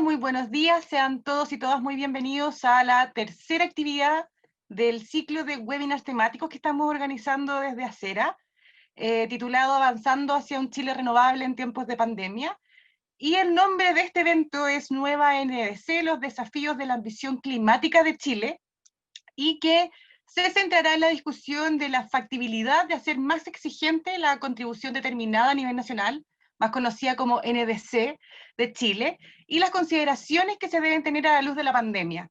Muy buenos días, sean todos y todas muy bienvenidos a la tercera actividad del ciclo de webinars temáticos que estamos organizando desde Acera, titulado Avanzando hacia un Chile renovable en tiempos de pandemia. Y el nombre de este evento es Nueva NDC, los desafíos de la ambición climática de Chile, y que se centrará en la discusión de la factibilidad de hacer más exigente la contribución determinada a nivel nacional, más conocida como NDC de Chile, y las consideraciones que se deben tener a la luz de la pandemia.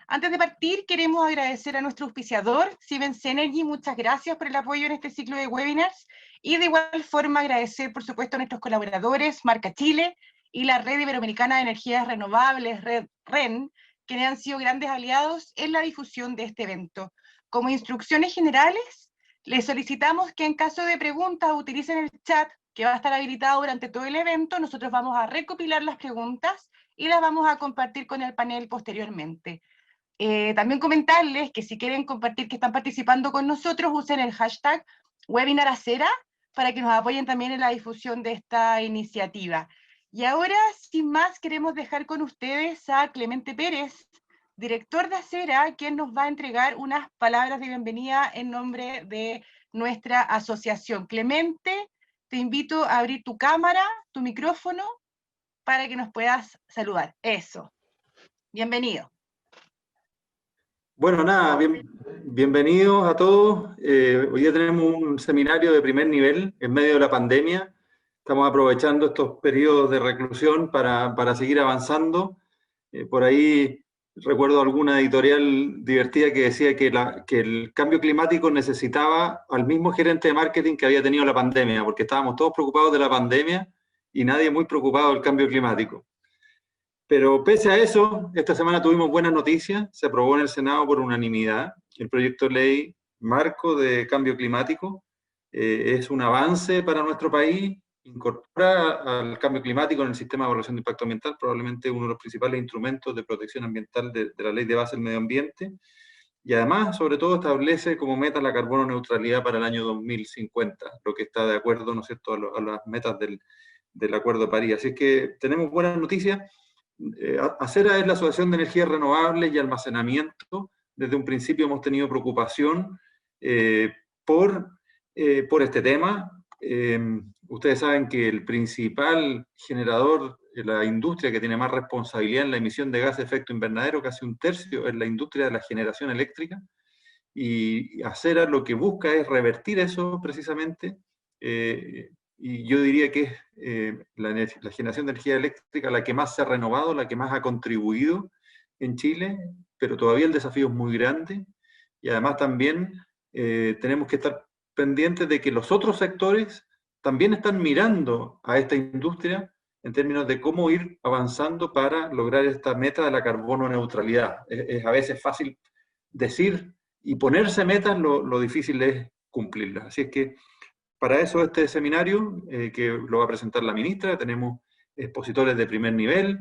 Antes de partir, queremos agradecer a nuestro auspiciador, Siemens Energy, muchas gracias por el apoyo en este ciclo de webinars, y de igual forma agradecer, por supuesto, a nuestros colaboradores, Marca Chile y la Red Iberoamericana de Energías Renovables, Red REN, quienes han sido grandes aliados en la difusión de este evento. Como instrucciones generales, les solicitamos que en caso de preguntas utilicen el chat que va a estar habilitado durante todo el evento. Nosotros vamos a recopilar las preguntas y las vamos a compartir con el panel posteriormente. También comentarles que si quieren compartir que están participando con nosotros, usen el hashtag webinaracera para que nos apoyen también en la difusión de esta iniciativa. Y ahora, sin más, queremos dejar con ustedes a Clemente Pérez, director de Acera, quien nos va a entregar unas palabras de bienvenida en nombre de nuestra asociación. Clemente, te invito a abrir tu cámara, tu micrófono, para que nos puedas saludar. Eso. Bienvenido. Bueno, nada, bienvenidos a todos. Hoy día tenemos un seminario de primer nivel en medio de la pandemia. Estamos aprovechando estos periodos de reclusión para seguir avanzando. Por ahí recuerdo alguna editorial divertida que decía que el cambio climático necesitaba al mismo gerente de marketing que había tenido la pandemia, porque estábamos todos preocupados de la pandemia y nadie muy preocupado del cambio climático. Pero pese a eso, esta semana tuvimos buenas noticias. Se aprobó en el Senado por unanimidad el proyecto de ley marco de cambio climático. Es un avance para nuestro país, incorpora al cambio climático en el sistema de evaluación de impacto ambiental, probablemente uno de los principales instrumentos de protección ambiental de la ley de base del medio ambiente. Y además, sobre todo, establece como meta la carbono neutralidad para el año 2050, lo que está de acuerdo, ¿no es cierto?, a las metas del Acuerdo de París. Así es que tenemos buenas noticias. Acera es la Asociación de Energías Renovables y Almacenamiento. Desde un principio hemos tenido preocupación por este tema. Ustedes saben que el principal generador, la industria que tiene más responsabilidad en la emisión de gases de efecto invernadero, casi un tercio, es la industria de la generación eléctrica. Y Acera lo que busca es revertir eso precisamente. Y yo diría que es la generación de energía eléctrica la que más se ha renovado, la que más ha contribuido en Chile, pero todavía el desafío es muy grande. Y además también tenemos que estar pendientes de que los otros sectores también están mirando a esta industria en términos de cómo ir avanzando para lograr esta meta de la carbono neutralidad. Es a veces fácil decir y ponerse metas, lo difícil es cumplirlas. Así es que para eso este seminario, que lo va a presentar la ministra, tenemos expositores de primer nivel,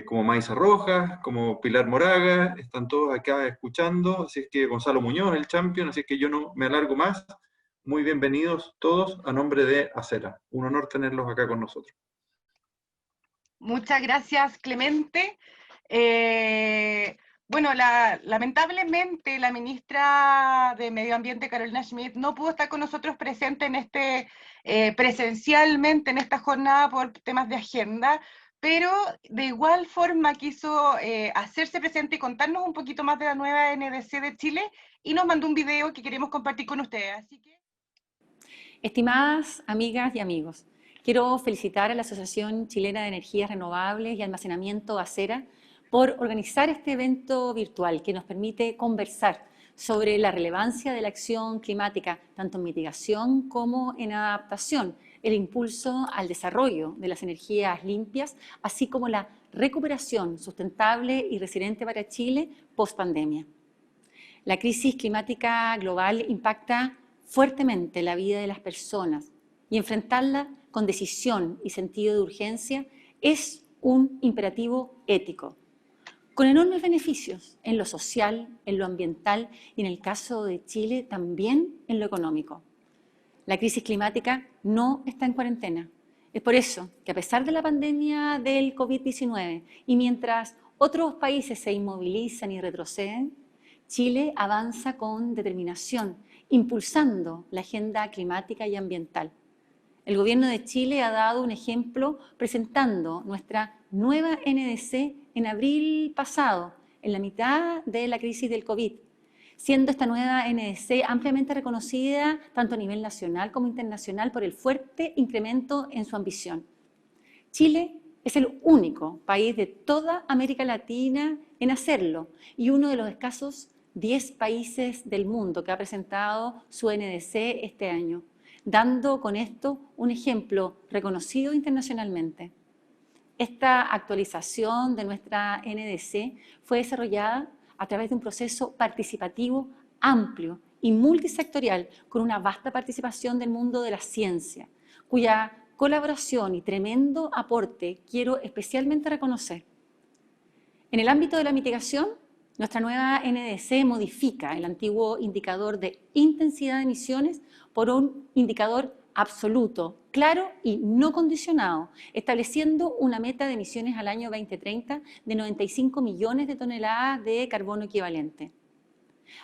como Maisa Rojas, como Pilar Moraga, están todos acá escuchando, así es que Gonzalo Muñoz, el champion, así es que yo no me alargo más. Muy bienvenidos todos a nombre de Acera. Un honor tenerlos acá con nosotros. Muchas gracias, Clemente. Bueno, lamentablemente la ministra de Medio Ambiente, Carolina Schmidt, no pudo estar con nosotros presente en presencialmente en esta jornada por temas de agenda, pero de igual forma quiso hacerse presente y contarnos un poquito más de la nueva NDC de Chile y nos mandó un video que queremos compartir con ustedes. Así que... Estimadas amigas y amigos, quiero felicitar a la Asociación Chilena de Energías Renovables y Almacenamiento Acera por organizar este evento virtual que nos permite conversar sobre la relevancia de la acción climática, tanto en mitigación como en adaptación, el impulso al desarrollo de las energías limpias, así como la recuperación sustentable y resiliente para Chile post-pandemia. La crisis climática global impacta fuertemente la vida de las personas y enfrentarla con decisión y sentido de urgencia es un imperativo ético, con enormes beneficios en lo social, en lo ambiental y en el caso de Chile también en lo económico. La crisis climática no está en cuarentena Es por eso que a pesar de la pandemia del COVID-19 y mientras otros países se inmovilizan y retroceden, Chile avanza con determinación, impulsando la agenda climática y ambiental. El gobierno de Chile ha dado un ejemplo presentando nuestra nueva NDC en abril pasado, en la mitad de la crisis del COVID, siendo esta nueva NDC ampliamente reconocida tanto a nivel nacional como internacional por el fuerte incremento en su ambición. Chile es el único país de toda América Latina en hacerlo y uno de los escasos 10 países del mundo que ha presentado su NDC este año, dando con esto un ejemplo reconocido internacionalmente. Esta actualización de nuestra NDC fue desarrollada a través de un proceso participativo amplio y multisectorial con una vasta participación del mundo de la ciencia, cuya colaboración y tremendo aporte quiero especialmente reconocer. En el ámbito de la mitigación, nuestra nueva NDC modifica el antiguo indicador de intensidad de emisiones por un indicador absoluto, claro y no condicionado, estableciendo una meta de emisiones al año 2030 de 95 millones de toneladas de carbono equivalente.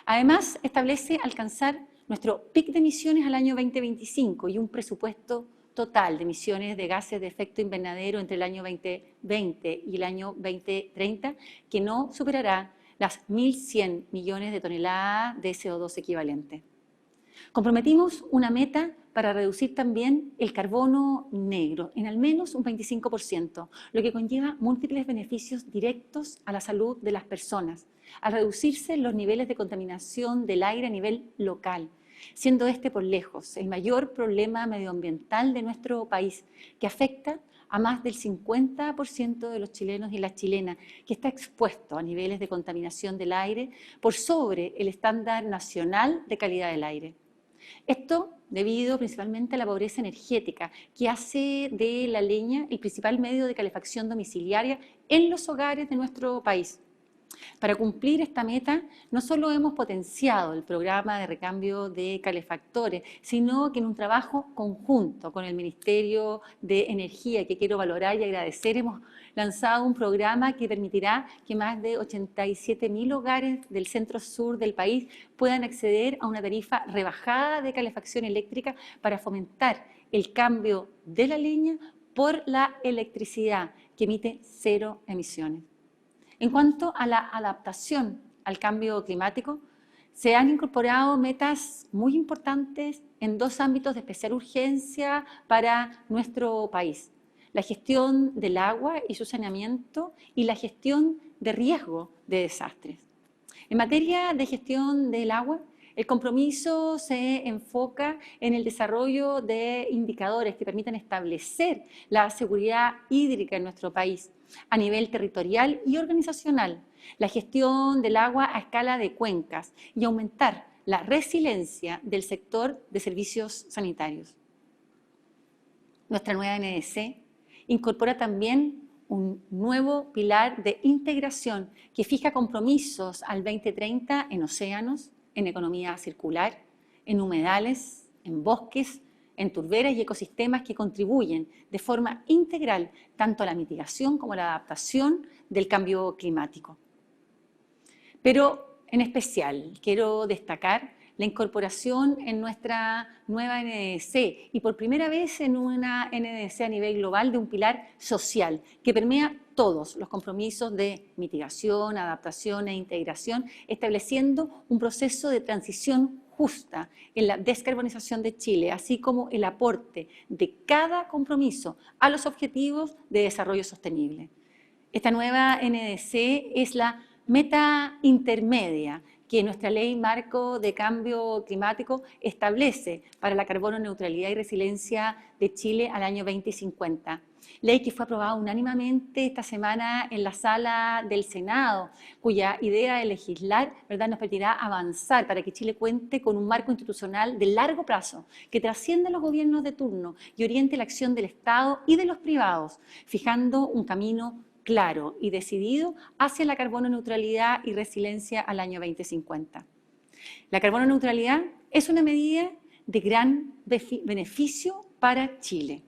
Además, establece alcanzar nuestro pic de emisiones al año 2025 y un presupuesto total de emisiones de gases de efecto invernadero entre el año 2020 y el año 2030 que no superará las 1.100 millones de toneladas de CO2 equivalente. Comprometimos una meta para reducir también el carbono negro en al menos un 25%, lo que conlleva múltiples beneficios directos a la salud de las personas, al reducirse los niveles de contaminación del aire a nivel local, siendo este por lejos el mayor problema medioambiental de nuestro país, que afecta a más del 50% de los chilenos y las chilenas, que está expuesto a niveles de contaminación del aire por sobre el estándar nacional de calidad del aire. Esto debido principalmente a la pobreza energética, que hace de la leña el principal medio de calefacción domiciliaria en los hogares de nuestro país. Para cumplir esta meta, no solo hemos potenciado el programa de recambio de calefactores, sino que en un trabajo conjunto con el Ministerio de Energía, que quiero valorar y agradecer, hemos lanzado un programa que permitirá que más de 87.000 hogares del centro-sur del país puedan acceder a una tarifa rebajada de calefacción eléctrica para fomentar el cambio de la leña por la electricidad, que emite cero emisiones. En cuanto a la adaptación al cambio climático, se han incorporado metas muy importantes en dos ámbitos de especial urgencia para nuestro país: la gestión del agua y su saneamiento y la gestión de riesgo de desastres. En materia de gestión del agua, el compromiso se enfoca en el desarrollo de indicadores que permitan establecer la seguridad hídrica en nuestro país a nivel territorial y organizacional, la gestión del agua a escala de cuencas y aumentar la resiliencia del sector de servicios sanitarios. Nuestra nueva NDC incorpora también un nuevo pilar de integración que fija compromisos al 2030 en océanos, en economía circular, en humedales, en bosques, en turberas y ecosistemas que contribuyen de forma integral tanto a la mitigación como a la adaptación del cambio climático. Pero en especial quiero destacar la incorporación en nuestra nueva NDC y por primera vez en una NDC a nivel global de un pilar social que permea todos los compromisos de mitigación, adaptación e integración, estableciendo un proceso de transición justa en la descarbonización de Chile, así como el aporte de cada compromiso a los objetivos de desarrollo sostenible. Esta nueva NDC es la meta intermedia que nuestra ley marco de cambio climático establece para la carbono neutralidad y resiliencia de Chile al año 2050. Ley que fue aprobada unánimemente esta semana en la sala del Senado, cuya idea de legislar, ¿verdad?, nos permitirá avanzar para que Chile cuente con un marco institucional de largo plazo que trascienda los gobiernos de turno y oriente la acción del Estado y de los privados, fijando un camino claro y decidido hacia la carbono neutralidad y resiliencia al año 2050. La carbono neutralidad es una medida de gran beneficio para Chile.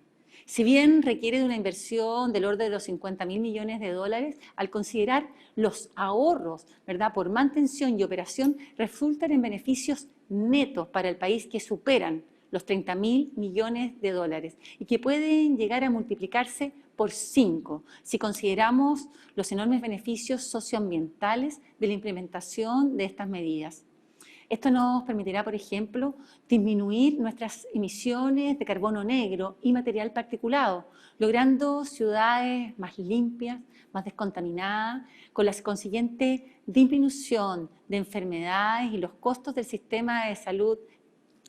Si bien requiere de una inversión del orden de los 50.000 millones de dólares, al considerar los ahorros, ¿verdad?, por mantención y operación, resultan en beneficios netos para el país que superan los 30.000 millones de dólares y que pueden llegar a multiplicarse por 5 si consideramos los enormes beneficios socioambientales de la implementación de estas medidas. Esto nos permitirá, por ejemplo, disminuir nuestras emisiones de carbono negro y material particulado, logrando ciudades más limpias, más descontaminadas, con la consiguiente disminución de enfermedades y los costos del sistema de salud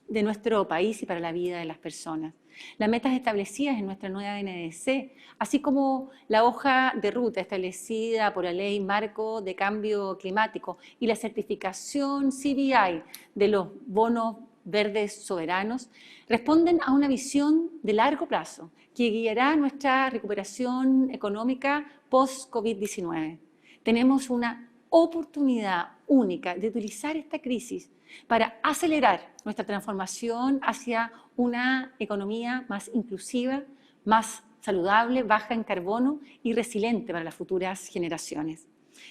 de nuestro país y para la vida de las personas. Las metas establecidas en nuestra nueva NDC, así como la hoja de ruta establecida por la Ley Marco de Cambio Climático y la certificación CBI de los bonos verdes soberanos, responden a una visión de largo plazo que guiará nuestra recuperación económica post-COVID-19. Tenemos una oportunidad única de utilizar esta crisis para acelerar nuestra transformación hacia una economía más inclusiva, más saludable, baja en carbono y resiliente para las futuras generaciones.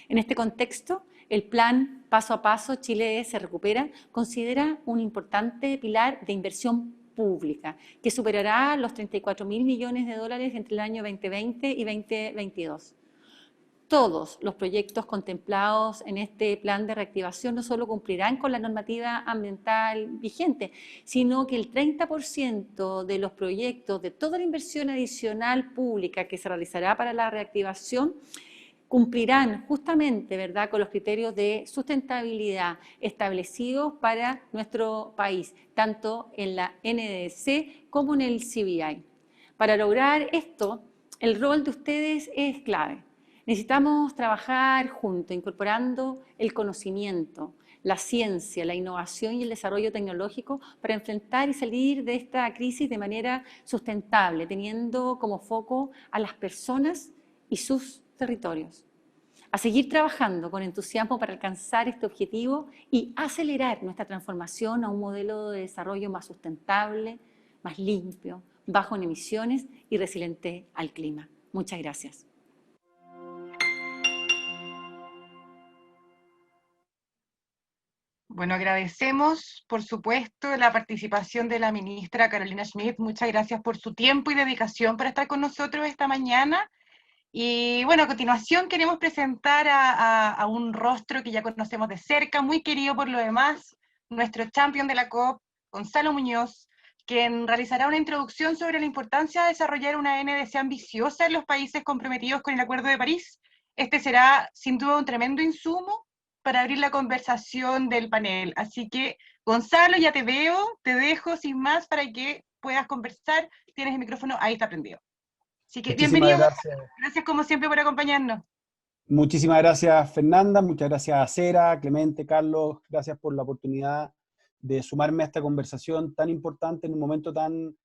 En este contexto, el plan Paso a Paso Chile se recupera considera un importante pilar de inversión pública que superará los 34.000 millones de dólares entre el año 2020 y 2022. Todos los proyectos contemplados en este plan de reactivación no solo cumplirán con la normativa ambiental vigente, sino que el 30% de los proyectos, de toda la inversión adicional pública que se realizará para la reactivación, cumplirán justamente, ¿verdad?, con los criterios de sustentabilidad establecidos para nuestro país, tanto en la NDC como en el CBI. Para lograr esto, el rol de ustedes es clave. Necesitamos trabajar juntos, incorporando el conocimiento, la ciencia, la innovación y el desarrollo tecnológico para enfrentar y salir de esta crisis de manera sustentable, teniendo como foco a las personas y sus territorios. A seguir trabajando con entusiasmo para alcanzar este objetivo y acelerar nuestra transformación a un modelo de desarrollo más sustentable, más limpio, bajo en emisiones y resiliente al clima. Muchas gracias. Bueno, agradecemos, por supuesto, la participación de la ministra Carolina Schmidt. Muchas gracias por su tiempo y dedicación para estar con nosotros esta mañana. Y bueno, a continuación queremos presentar a un rostro que ya conocemos de cerca, muy querido por lo demás, nuestro champion de la COP, Gonzalo Muñoz, quien realizará una introducción sobre la importancia de desarrollar una NDC ambiciosa en los países comprometidos con el Acuerdo de París. Este será, sin duda, un tremendo insumo para abrir la conversación del panel. Así que, Gonzalo, ya te veo, te dejo sin más para que puedas conversar. Tienes el micrófono, ahí está prendido. Así que bienvenido, gracias. Gracias como siempre por acompañarnos. Muchísimas gracias, Fernanda, muchas gracias a Cera, Clemente, Carlos, gracias por la oportunidad de sumarme a esta conversación tan importante en un momento tan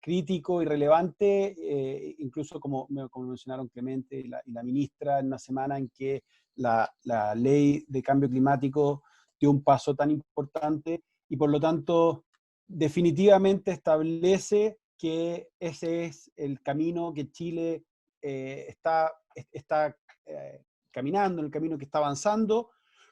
crítico y relevante, incluso como mencionaron Clemente y la ministra, en una semana en que la ley de cambio climático dio un paso tan importante y por lo tanto definitivamente establece que ese es el camino que Chile está caminando, en el camino que está avanzando,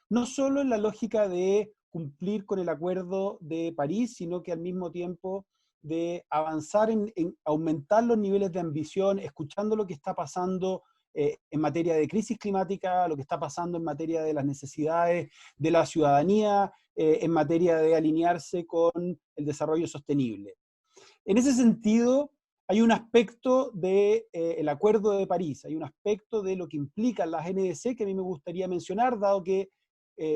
no solo en la lógica de cumplir con el Acuerdo de París, sino que al mismo tiempo de avanzar en aumentar los niveles de ambición, escuchando lo que está pasando en materia de crisis climática, lo que está pasando en materia de las necesidades de la ciudadanía, en materia de alinearse con el desarrollo sostenible. En ese sentido, hay un aspecto del Acuerdo de París, hay un aspecto de lo que implican las NDC que a mí me gustaría mencionar, dado que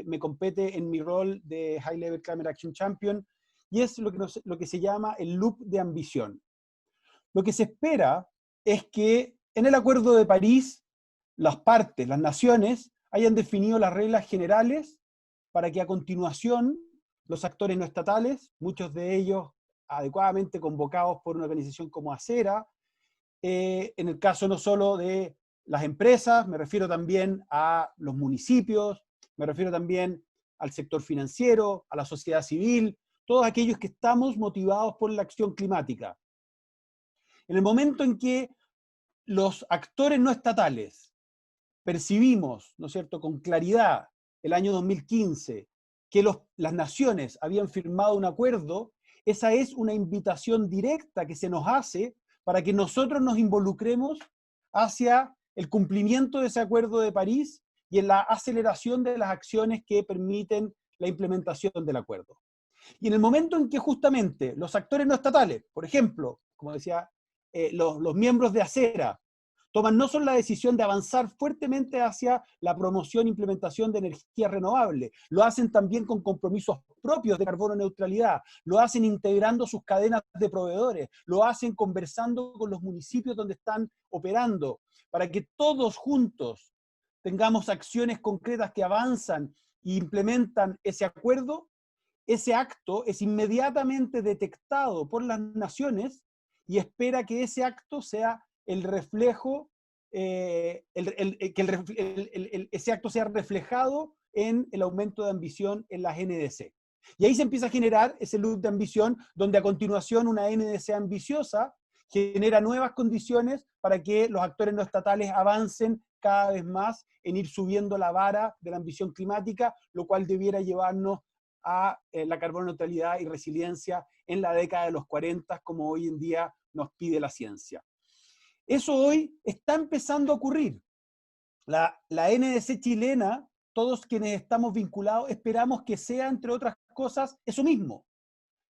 me compete en mi rol de High Level Climate Action Champion, y es lo que se llama el loop de ambición. Lo que se espera es que en el Acuerdo de París las partes, las naciones, hayan definido las reglas generales para que a continuación los actores no estatales, muchos de ellos adecuadamente convocados por una organización como Acera, en el caso no solo de las empresas, me refiero también a los municipios, me refiero también al sector financiero, a la sociedad civil, todos aquellos que estamos motivados por la acción climática. En el momento en que los actores no estatales percibimos, ¿no es cierto?, con claridad el año 2015 que las naciones habían firmado un acuerdo, esa es una invitación directa que se nos hace para que nosotros nos involucremos hacia el cumplimiento de ese acuerdo de París y en la aceleración de las acciones que permiten la implementación del acuerdo. Y en el momento en que justamente los actores no estatales, por ejemplo, como decía, los miembros de Acera, toman no solo la decisión de avanzar fuertemente hacia la promoción e implementación de energías renovables, lo hacen también con compromisos propios de carbono neutralidad, lo hacen integrando sus cadenas de proveedores, lo hacen conversando con los municipios donde están operando, para que todos juntos tengamos acciones concretas que avanzan e implementan ese acuerdo. Ese acto es inmediatamente detectado por las naciones y espera que ese acto sea el reflejo, ese acto sea reflejado en el aumento de ambición en las NDC. Y ahí se empieza a generar ese loop de ambición, donde a continuación una NDC ambiciosa genera nuevas condiciones para que los actores no estatales avancen cada vez más en ir subiendo la vara de la ambición climática, lo cual debiera llevarnos a la carbono neutralidad y resiliencia en la década de los 40, como hoy en día nos pide la ciencia. Eso hoy está empezando a ocurrir. La NDC chilena, todos quienes estamos vinculados, esperamos que sea, entre otras cosas, eso mismo.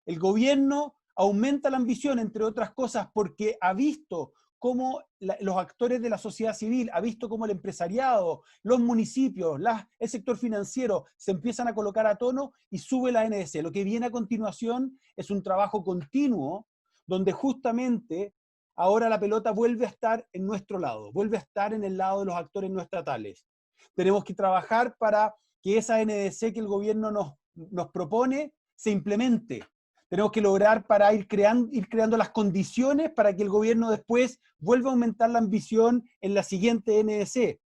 El gobierno aumenta la ambición, entre otras cosas, porque ha visto cómo los actores de la sociedad civil, ha visto cómo el empresariado, los municipios, el sector financiero se empiezan a colocar a tono y sube la NDC. Lo que viene a continuación es un trabajo continuo donde justamente ahora la pelota vuelve a estar en nuestro lado, vuelve a estar en el lado de los actores no estatales. Tenemos que trabajar para que esa NDC que el gobierno nos propone se implemente. Tenemos que lograr para ir creando las condiciones para que el gobierno después vuelva a aumentar la ambición en la siguiente NDC.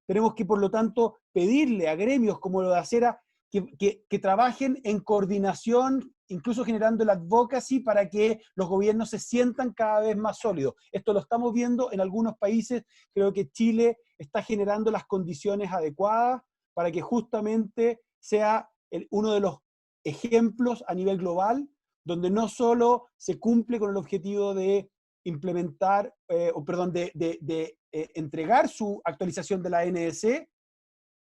Tenemos que, por lo tanto, pedirle a gremios como lo de Acera que trabajen en coordinación, incluso generando el advocacy para que los gobiernos se sientan cada vez más sólidos. Esto lo estamos viendo en algunos países. Creo que Chile está generando las condiciones adecuadas para que justamente sea uno de los ejemplos a nivel global, donde no solo se cumple con el objetivo de implementar, entregar su actualización de la NDC,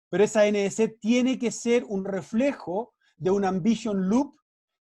pero esa NDC tiene que ser un reflejo de un ambition loop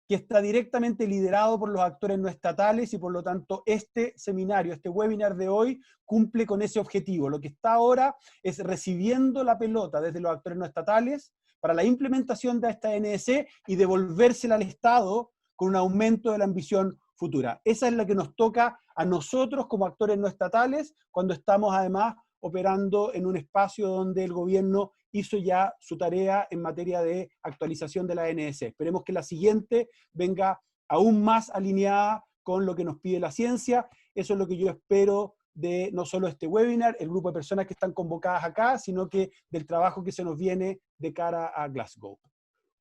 que está directamente liderado por los actores no estatales y por lo tanto este seminario, este webinar de hoy cumple con ese objetivo. Lo que está ahora es recibiendo la pelota desde los actores no estatales para la implementación de esta NDC y devolvérsela al Estado con un aumento de la ambición futura. Esa es la que nos toca a nosotros como actores no estatales cuando estamos además operando en un espacio donde el gobierno hizo ya su tarea en materia de actualización de la NDC. Esperemos que la siguiente venga aún más alineada con lo que nos pide la ciencia. Eso es lo que yo espero de no solo este webinar, el grupo de personas que están convocadas acá, sino que del trabajo que se nos viene de cara a Glasgow.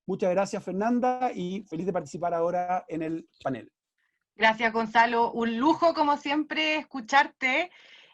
Muchas gracias, Fernanda, y feliz de participar ahora en el panel. Gracias, Gonzalo. Un lujo, como siempre, escucharte.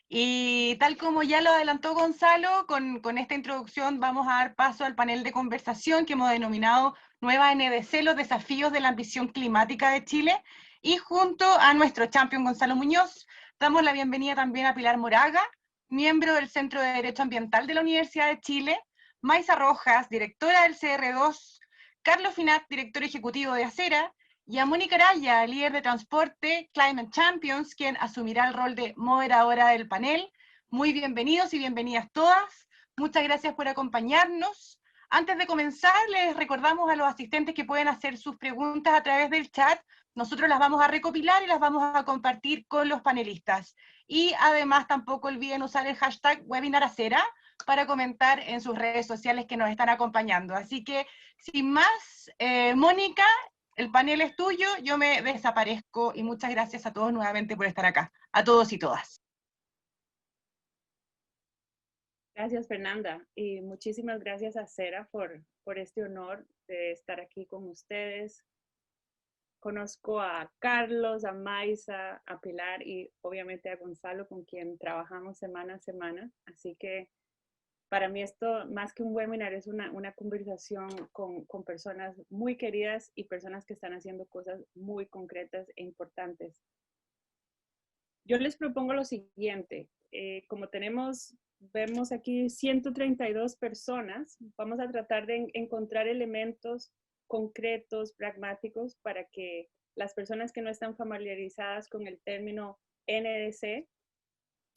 Y tal como ya lo adelantó Gonzalo, con esta introducción vamos a dar paso al panel de conversación que hemos denominado Nueva NDC, los desafíos de la ambición climática de Chile. Y junto a nuestro champion Gonzalo Muñoz, damos la bienvenida también a Pilar Moraga, miembro del Centro de Derecho Ambiental de la Universidad de Chile, Maisa Rojas, directora del CR2, Carlos Finat, director ejecutivo de Acera, y a Mónica Araya, líder de transporte Climate Champions, quien asumirá el rol de moderadora del panel. Muy bienvenidos y bienvenidas todas. Muchas gracias por acompañarnos. Antes de comenzar, les recordamos a los asistentes que pueden hacer sus preguntas a través del chat. Nosotros las vamos a recopilar y las vamos a compartir con los panelistas. Y además tampoco olviden usar el hashtag webinaracera para comentar en sus redes sociales que nos están acompañando. Así que, sin más, Mónica, el panel es tuyo, yo me desaparezco y muchas gracias a todos nuevamente por estar acá, a todos y todas. Gracias, Fernanda, y muchísimas gracias a Acera por este honor de estar aquí con ustedes, conozco a Carlos, a Maisa, a Pilar y obviamente a Gonzalo, con quien trabajamos semana a semana. Así que para mí esto, más que un webinar, es una conversación con personas muy queridas y personas que están haciendo cosas muy concretas e importantes. Yo les propongo lo siguiente. Como vemos aquí 132 personas, vamos a tratar de encontrar elementos concretos, pragmáticos, para que las personas que no están familiarizadas con el término NDC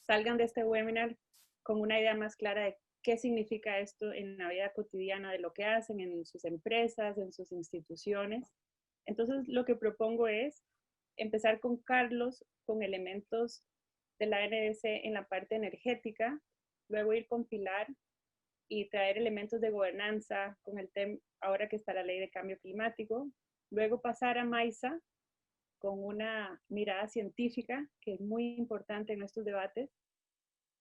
salgan de este webinar con una idea más clara de qué significa esto en la vida cotidiana, de lo que hacen en sus empresas, en sus instituciones. Entonces, lo que propongo es empezar con Carlos, con elementos de la NDC en la parte energética, luego ir con Pilar y traer elementos de gobernanza con el tema, ahora que está la ley de cambio climático, luego pasar a Maisa con una mirada científica, que es muy importante en estos debates,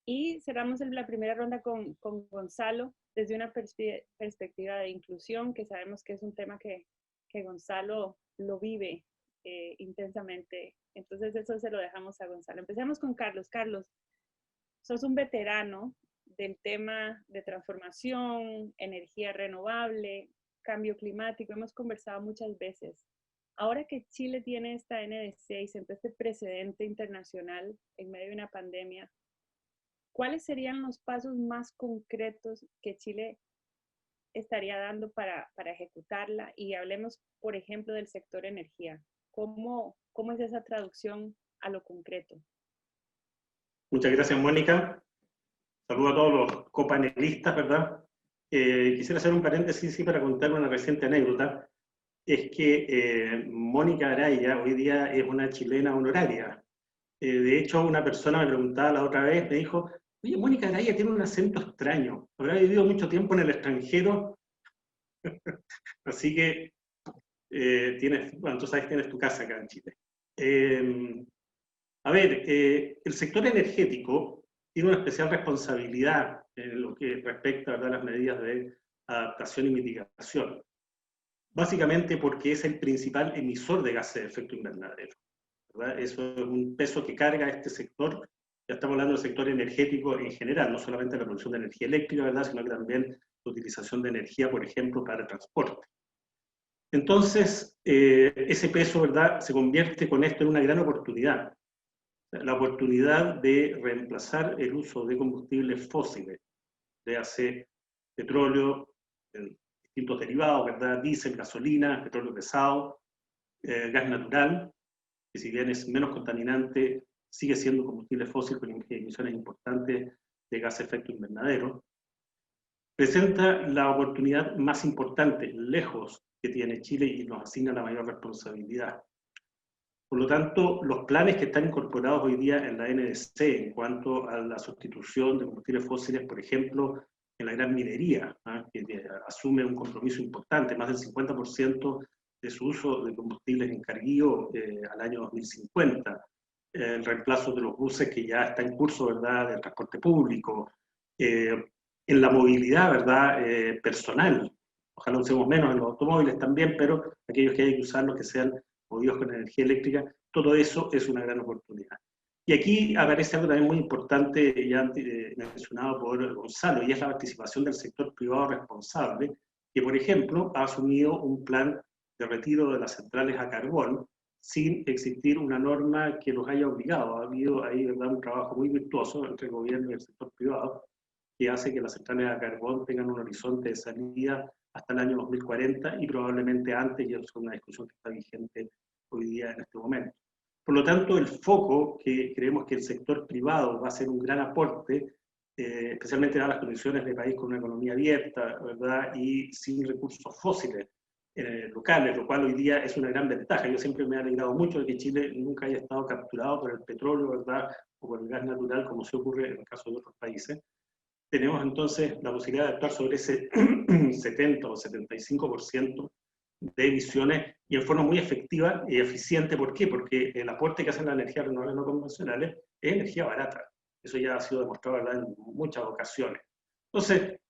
y cerramos la primera ronda con Gonzalo desde una perspectiva de inclusión, que sabemos que es un tema que Gonzalo lo vive intensamente. Entonces eso se lo dejamos a Gonzalo. Empecemos con Carlos. Carlos, sos un veterano del tema de transformación, energía renovable, cambio climático. Hemos conversado muchas veces. Ahora que Chile tiene esta NDC y sentó este precedente internacional en medio de una pandemia, ¿cuáles serían los pasos más concretos que Chile estaría dando para ejecutarla? Y hablemos, por ejemplo, del sector energía. ¿Cómo es esa traducción a lo concreto? Muchas gracias, Mónica. Saludo a todos los copanelistas, ¿verdad? Quisiera hacer un paréntesis sí, para contar una reciente anécdota. Es que Mónica Araya hoy día es una chilena honoraria. De hecho, una persona me preguntaba la otra vez, me dijo, oye, Mónica Araya tiene un acento extraño, habrá vivido mucho tiempo en el extranjero, así que bueno, tú sabes que tienes tu casa acá en Chile. A ver, el sector energético tiene una especial responsabilidad en lo que respecta a las medidas de adaptación y mitigación. Básicamente porque es el principal emisor de gases de efecto invernadero, ¿verdad? Eso es un peso que carga este sector. Ya estamos hablando del sector energético en general, no solamente la producción de energía eléctrica, ¿verdad? Sino que también la utilización de energía, por ejemplo, para el transporte. Entonces, ese peso, ¿verdad?, se convierte con esto en una gran oportunidad. La oportunidad de reemplazar el uso de combustibles fósiles, de petróleo, distintos derivados, ¿verdad?, diésel, gasolina, petróleo pesado, gas natural, que si bien es menos contaminante, sigue siendo combustible fósil con emisiones importantes de gas de efecto invernadero, presenta la oportunidad más importante, lejos, que tiene Chile y nos asigna la mayor responsabilidad. Por lo tanto, los planes que están incorporados hoy día en la NDC en cuanto a la sustitución de combustibles fósiles, por ejemplo, en la gran minería, que asume un compromiso importante, más del 50% de su uso de combustibles en carguío al año 2050, el reemplazo de los buses que ya está en curso, ¿verdad?, del transporte público, en la movilidad, ¿verdad?, personal. Ojalá usemos menos en los automóviles también, pero aquellos que hay que usarlos que sean movidos con energía eléctrica, todo eso es una gran oportunidad. Y aquí aparece algo también muy importante, ya mencionado por Gonzalo, y es la participación del sector privado responsable, que por ejemplo ha asumido un plan de retiro de las centrales a carbón, sin existir una norma que los haya obligado. Ha habido ahí, ¿verdad?, un trabajo muy virtuoso entre el gobierno y el sector privado, que hace que las centrales a carbón tengan un horizonte de salida hasta el año 2040 y probablemente antes, y eso es una discusión que está vigente hoy día en este momento. Por lo tanto, el foco que creemos que el sector privado va a ser un gran aporte, especialmente dadas las condiciones de país con una economía abierta, ¿verdad?, y sin recursos fósiles locales, lo cual hoy día es una gran ventaja. Yo siempre me he alegrado mucho de que Chile nunca haya estado capturado por el petróleo, ¿verdad?, o por el gas natural, como se ocurre en el caso de otros países. Tenemos entonces la posibilidad de actuar sobre ese 70 o 75% de emisiones y en forma muy efectiva y eficiente. ¿Por qué? Porque el aporte que hacen las energías renovables no convencionales es energía barata. Eso ya ha sido demostrado, ¿verdad?, en muchas ocasiones. Entonces,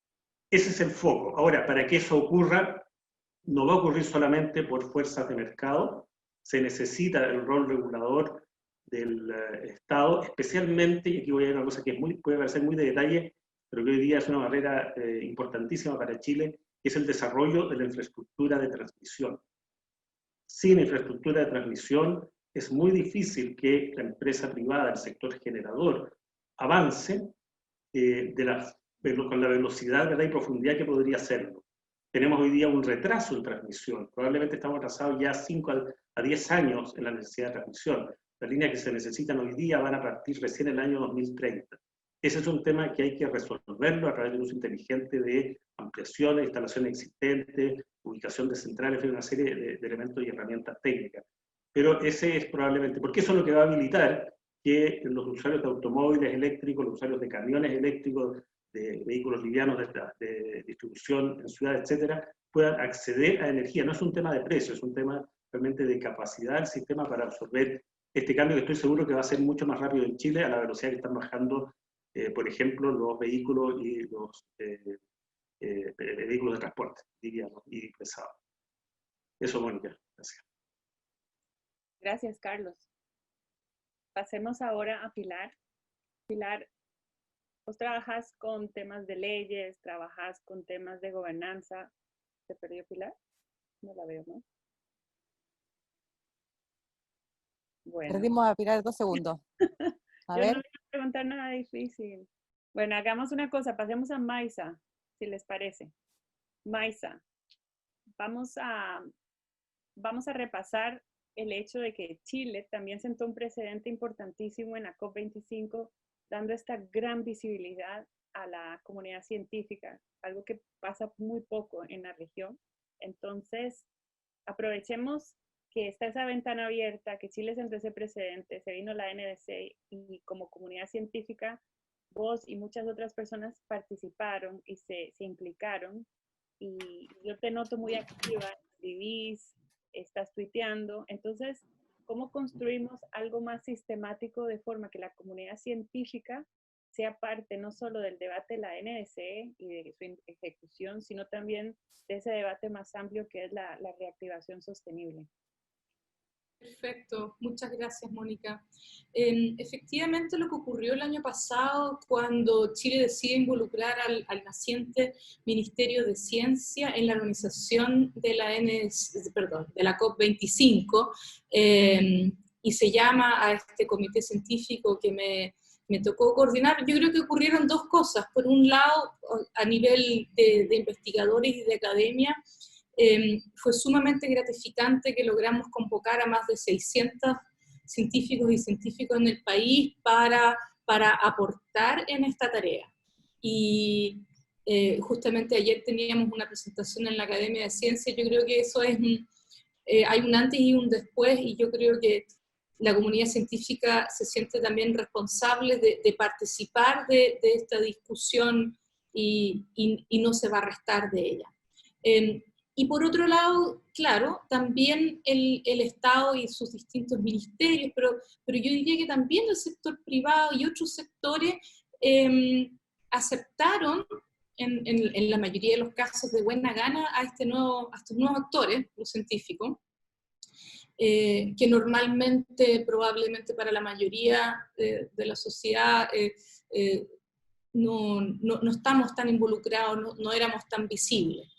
ese es el foco. Ahora, para que eso ocurra, no va a ocurrir solamente por fuerzas de mercado, se necesita el rol regulador del Estado, especialmente, y aquí voy a ver una cosa que puede parecer muy de detalle, pero que hoy día es una barrera importantísima para Chile, que es el desarrollo de la infraestructura de transmisión. Sin infraestructura de transmisión es muy difícil que la empresa privada, el sector generador, avance con la velocidad, ¿verdad?, y profundidad que podría hacerlo. Tenemos hoy día un retraso en transmisión. Probablemente estamos atrasados ya 5 a 10 años en la necesidad de transmisión. Las líneas que se necesitan hoy día van a partir recién en el año 2030. Ese es un tema que hay que resolverlo a través del uso inteligente de ampliaciones, instalaciones existentes, ubicación de centrales, una serie de elementos y herramientas técnicas. Pero ese es probablemente, porque eso es lo que va a habilitar que los usuarios de automóviles eléctricos, los usuarios de camiones eléctricos, de vehículos livianos de distribución en ciudad, etcétera, puedan acceder a energía. No es un tema de precio, es un tema realmente de capacidad del sistema para absorber este cambio, que estoy seguro que va a ser mucho más rápido en Chile a la velocidad que están bajando, por ejemplo, los vehículos y los vehículos de transporte, diríamos, y pesados. Eso, Mónica. Gracias. Gracias, Carlos. Pasemos ahora a Pilar. Pilar, vos trabajas con temas de leyes, trabajas con temas de gobernanza. ¿Se perdió Pilar? No la veo, ¿no? Bueno. Perdimos a Pilar 2 segundos. A Yo ver. no voy a preguntar nada difícil. Bueno, hagamos una cosa, pasemos a Maisa, si les parece. Maisa, vamos a repasar el hecho de que Chile también sentó un precedente importantísimo en la COP25, dando esta gran visibilidad a la comunidad científica, algo que pasa muy poco en la región. Entonces, aprovechemos que está esa ventana abierta, que Chile sentó ese precedente, se vino la NDC y como comunidad científica, vos y muchas otras personas participaron y se implicaron. Y yo te noto muy activa, escribís, estás tuiteando. Entonces, ¿cómo construimos algo más sistemático de forma que la comunidad científica sea parte no solo del debate de la NDC y de su ejecución, sino también de ese debate más amplio que es la reactivación sostenible? Perfecto, muchas gracias, Mónica. Efectivamente, lo que ocurrió el año pasado, cuando Chile decide involucrar al naciente Ministerio de Ciencia en la organización de la COP25, y se llama a este comité científico que me tocó coordinar, yo creo que ocurrieron dos cosas. Por un lado, a nivel de investigadores y de academia, fue sumamente gratificante que logramos convocar a más de 600 científicos y científicas en el país para aportar en esta tarea. Y justamente ayer teníamos una presentación en la Academia de Ciencias. Yo creo que eso es, hay un antes y un después, y yo creo que la comunidad científica se siente también responsable de participar de esta discusión y no se va a restar de ella. Y por otro lado, claro, también el Estado y sus distintos ministerios, pero yo diría que también el sector privado y otros sectores aceptaron en la mayoría de los casos de buena gana a estos nuevos actores, los científicos, que normalmente, probablemente para la mayoría de la sociedad, no estamos tan involucrados, no éramos tan visibles.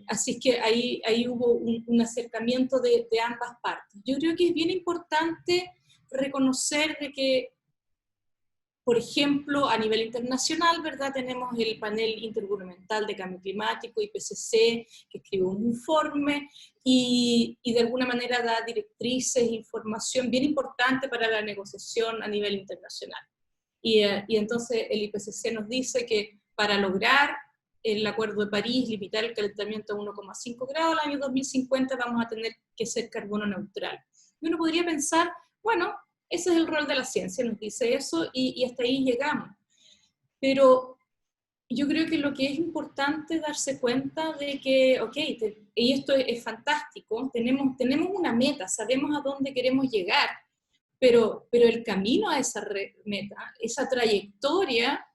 Así que ahí hubo un acercamiento de ambas partes. Yo creo que es bien importante reconocer de que, por ejemplo, a nivel internacional, ¿verdad?, tenemos el panel intergubernamental de cambio climático, IPCC, que escribe un informe y de alguna manera da directrices, información bien importante para la negociación a nivel internacional. Y entonces el IPCC nos dice que para lograr el Acuerdo de París, limitar el calentamiento a 1,5 grados al año 2050, vamos a tener que ser carbono neutral. Y uno podría pensar, bueno, ese es el rol de la ciencia, nos dice eso y hasta ahí llegamos. Pero yo creo que lo que es importante es darse cuenta de que, y esto es fantástico, tenemos una meta, sabemos a dónde queremos llegar, pero el camino a esa meta, esa trayectoria,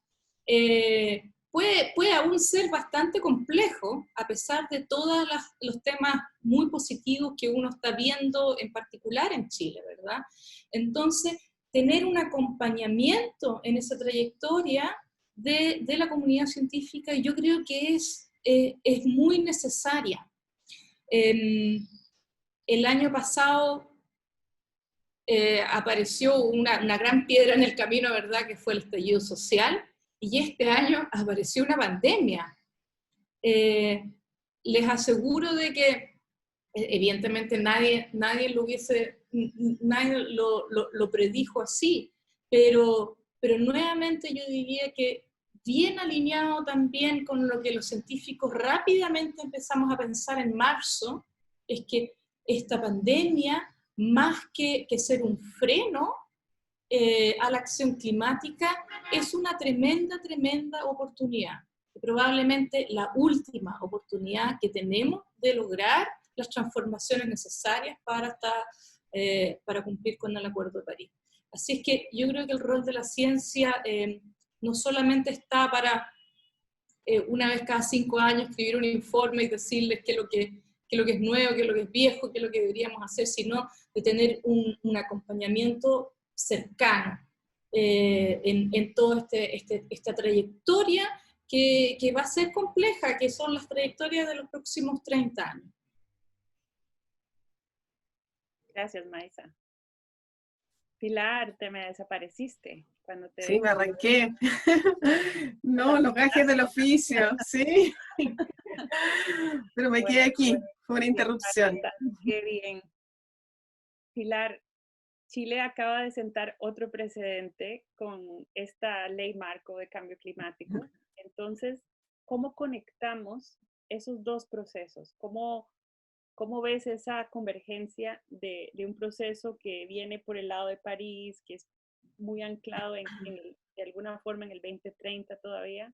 puede aún ser bastante complejo, a pesar de todos los temas muy positivos que uno está viendo, en particular en Chile, ¿verdad? Entonces, tener un acompañamiento en esa trayectoria de la comunidad científica, yo creo que es muy necesaria. El año pasado apareció una gran piedra en el camino, ¿verdad?, que fue el estallido social, y este año apareció una pandemia. Les aseguro de que, evidentemente, nadie lo predijo así, pero nuevamente yo diría que bien alineado también con lo que los científicos rápidamente empezamos a pensar en marzo, es que esta pandemia, más que ser un freno a la acción climática, es una tremenda oportunidad, probablemente la última oportunidad que tenemos de lograr las transformaciones necesarias para cumplir con el Acuerdo de París. Así es que yo creo que el rol de la ciencia no solamente está para una vez cada 5 años escribir un informe y decirles qué es lo que es nuevo, qué es lo que es viejo, qué es lo que deberíamos hacer, sino de tener un acompañamiento cercano en toda esta trayectoria que va a ser compleja, que son las trayectorias de los próximos 30 años. Gracias, Maisa. Pilar, te me desapareciste cuando te... Sí, me arranqué. No, los gajes del oficio, sí. Pero me quedé aquí, fue una interrupción. Qué bien. Pilar, Chile acaba de sentar otro precedente con esta ley marco de cambio climático. Entonces, ¿cómo conectamos esos dos procesos? ¿Cómo ves esa convergencia de un proceso que viene por el lado de París, que es muy anclado de alguna forma en el 2030 todavía,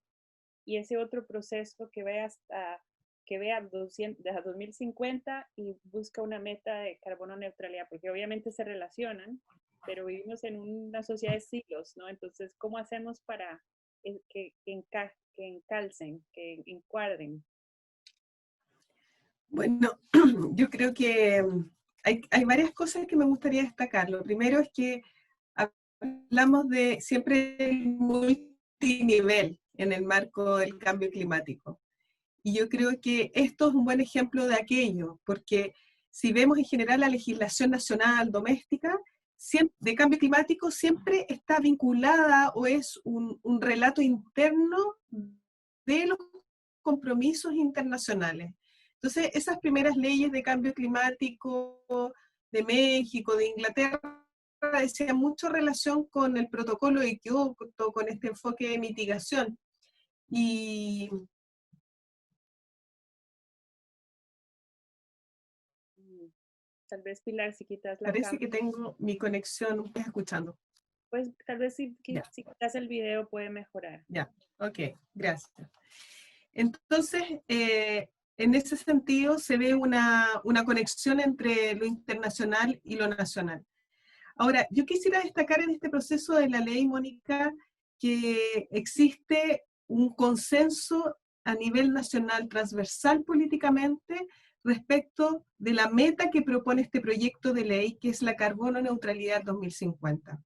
y ese otro proceso que ve hasta 2050 y busca una meta de carbono neutralidad? Porque obviamente se relacionan, pero vivimos en una sociedad de siglos, ¿no? Entonces, ¿cómo hacemos para que encalcen, que encuadren? Bueno, yo creo que hay varias cosas que me gustaría destacar. Lo primero es que hablamos de siempre el multinivel en el marco del cambio climático. Y yo creo que esto es un buen ejemplo de aquello, porque si vemos en general la legislación nacional doméstica de cambio climático, siempre está vinculada o es un relato interno de los compromisos internacionales. Entonces, esas primeras leyes de cambio climático de México, de Inglaterra, decían mucho relación con el protocolo de Kioto, con este enfoque de mitigación. Y tal vez, Pilar, si quitas la parece que tengo mi conexión, ¿estás escuchando? Pues tal vez si quitas el video puede mejorar. Ya, ok, gracias. Entonces, en ese sentido se ve una conexión entre lo internacional y lo nacional. Ahora, yo quisiera destacar en este proceso de la ley, Mónica, que existe un consenso a nivel nacional transversal políticamente respecto de la meta que propone este proyecto de ley, que es la carbono neutralidad 2050.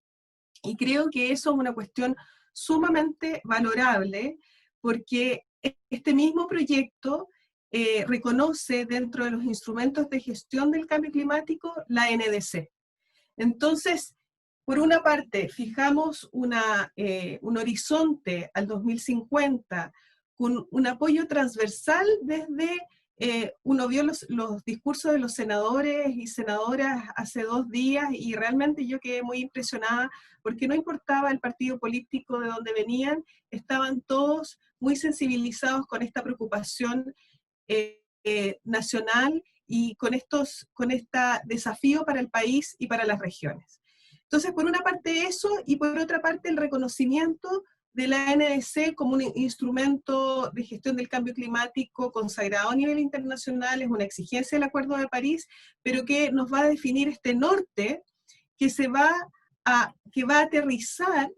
Y creo que eso es una cuestión sumamente valorable, porque este mismo proyecto reconoce dentro de los instrumentos de gestión del cambio climático la NDC. Entonces, por una parte, fijamos un horizonte al 2050 con un apoyo transversal desde, uno vio los discursos de los senadores y senadoras hace 2 días y realmente yo quedé muy impresionada porque no importaba el partido político de donde venían, estaban todos muy sensibilizados con esta preocupación nacional y con este desafío para el país y para las regiones. Entonces, por una parte eso, y por otra parte el reconocimiento de la NDC como un instrumento de gestión del cambio climático consagrado a nivel internacional, es una exigencia del Acuerdo de París, pero que nos va a definir este norte que va a aterrizar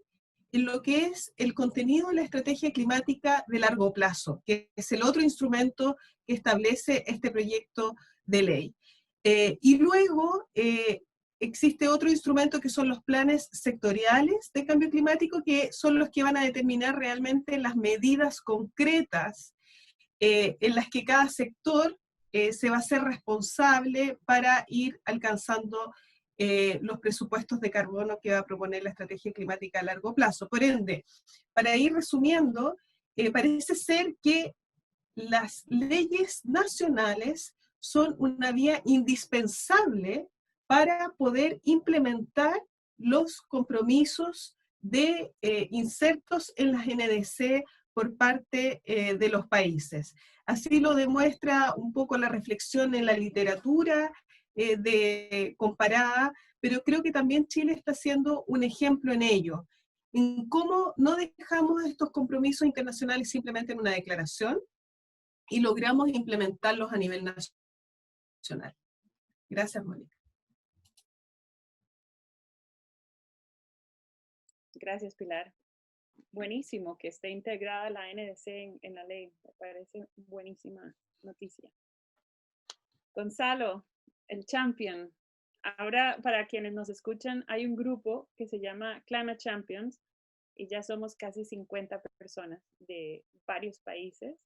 en lo que es el contenido de la estrategia climática de largo plazo, que es el otro instrumento que establece este proyecto de ley. Y luego existe otro instrumento que son los planes sectoriales de cambio climático, que son los que van a determinar realmente las medidas concretas en las que cada sector se va a hacer responsable para ir alcanzando los presupuestos de carbono que va a proponer la estrategia climática a largo plazo. Por ende, para ir resumiendo, parece ser que las leyes nacionales son una vía indispensable para poder implementar los compromisos de insertos en las NDC por parte de los países. Así lo demuestra un poco la reflexión en la literatura comparada, pero creo que también Chile está siendo un ejemplo en ello, en cómo no dejamos estos compromisos internacionales simplemente en una declaración y logramos implementarlos a nivel nacional. Gracias, Mónica. Gracias, Pilar. Buenísimo que esté integrada la NDC en la ley. Me parece buenísima noticia. Gonzalo, el champion. Ahora, para quienes nos escuchan, hay un grupo que se llama Climate Champions y ya somos casi 50 personas de varios países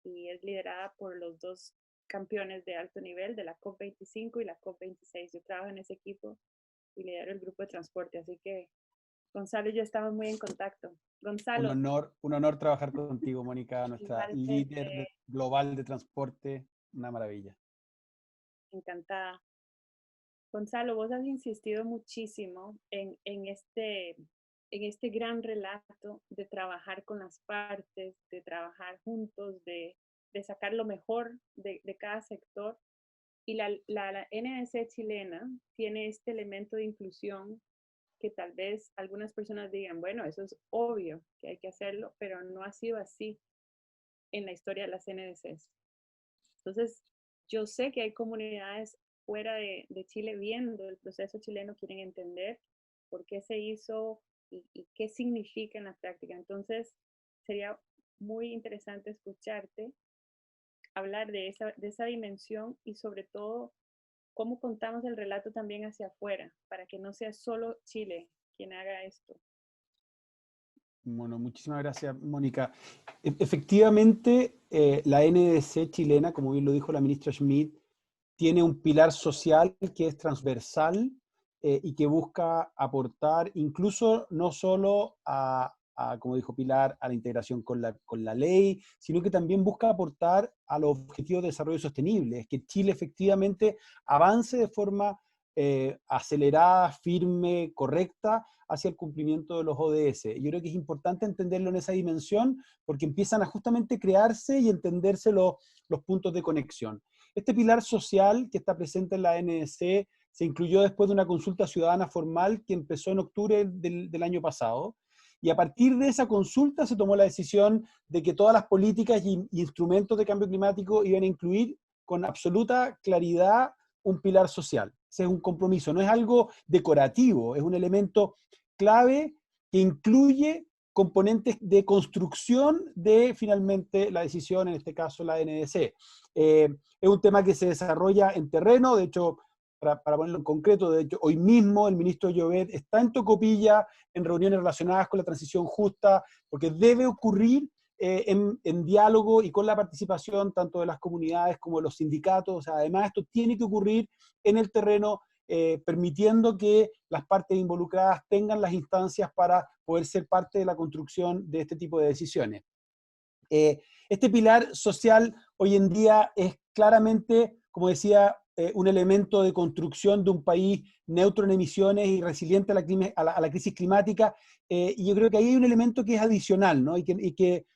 y es liderada por los dos campeones de alto nivel de la COP25 y la COP26. Yo trabajo en ese equipo y lidero el grupo de transporte, así que Gonzalo y yo estamos muy en contacto. Gonzalo. Un honor trabajar contigo, Mónica, nuestra líder global de transporte. Una maravilla. Encantada. Gonzalo, vos has insistido muchísimo en este gran relato de trabajar con las partes, de trabajar juntos, de sacar lo mejor de cada sector. Y la NDC chilena tiene este elemento de inclusión que tal vez algunas personas digan, bueno, eso es obvio que hay que hacerlo, pero no ha sido así en la historia de las NDCs. Entonces, yo sé que hay comunidades fuera de Chile viendo el proceso chileno, quieren entender por qué se hizo y qué significa en la práctica. Entonces, sería muy interesante escucharte hablar de esa dimensión y sobre todo cómo contamos el relato también hacia afuera, para que no sea solo Chile quien haga esto. Bueno, muchísimas gracias, Mónica. Efectivamente, la NDC chilena, como bien lo dijo la ministra Schmidt, tiene un pilar social que es transversal y que busca aportar incluso no solo como dijo Pilar, a la integración con la ley, sino que también busca aportar a los objetivos de desarrollo sostenible, es que Chile efectivamente avance de forma acelerada, firme, correcta, hacia el cumplimiento de los ODS. Yo creo que es importante entenderlo en esa dimensión, porque empiezan a justamente crearse y entenderse los puntos de conexión. Este pilar social que está presente en la NDC se incluyó después de una consulta ciudadana formal que empezó en octubre del año pasado, y a partir de esa consulta se tomó la decisión de que todas las políticas y instrumentos de cambio climático iban a incluir con absoluta claridad un pilar social. Ese es un compromiso, no es algo decorativo, es un elemento clave que incluye componentes de construcción de finalmente la decisión, en este caso la NDC. Es un tema que se desarrolla en terreno, de hecho, para ponerlo en concreto, de hecho, hoy mismo el ministro Llobet está en Tocopilla en reuniones relacionadas con la transición justa, porque debe ocurrir en diálogo y con la participación tanto de las comunidades como de los sindicatos. O sea, además, esto tiene que ocurrir en el terreno, permitiendo que las partes involucradas tengan las instancias para poder ser parte de la construcción de este tipo de decisiones. Este pilar social hoy en día es claramente, como decía, un elemento de construcción de un país neutro en emisiones y resiliente a la crisis climática, y yo creo que ahí hay un elemento que es adicional, ¿no? y que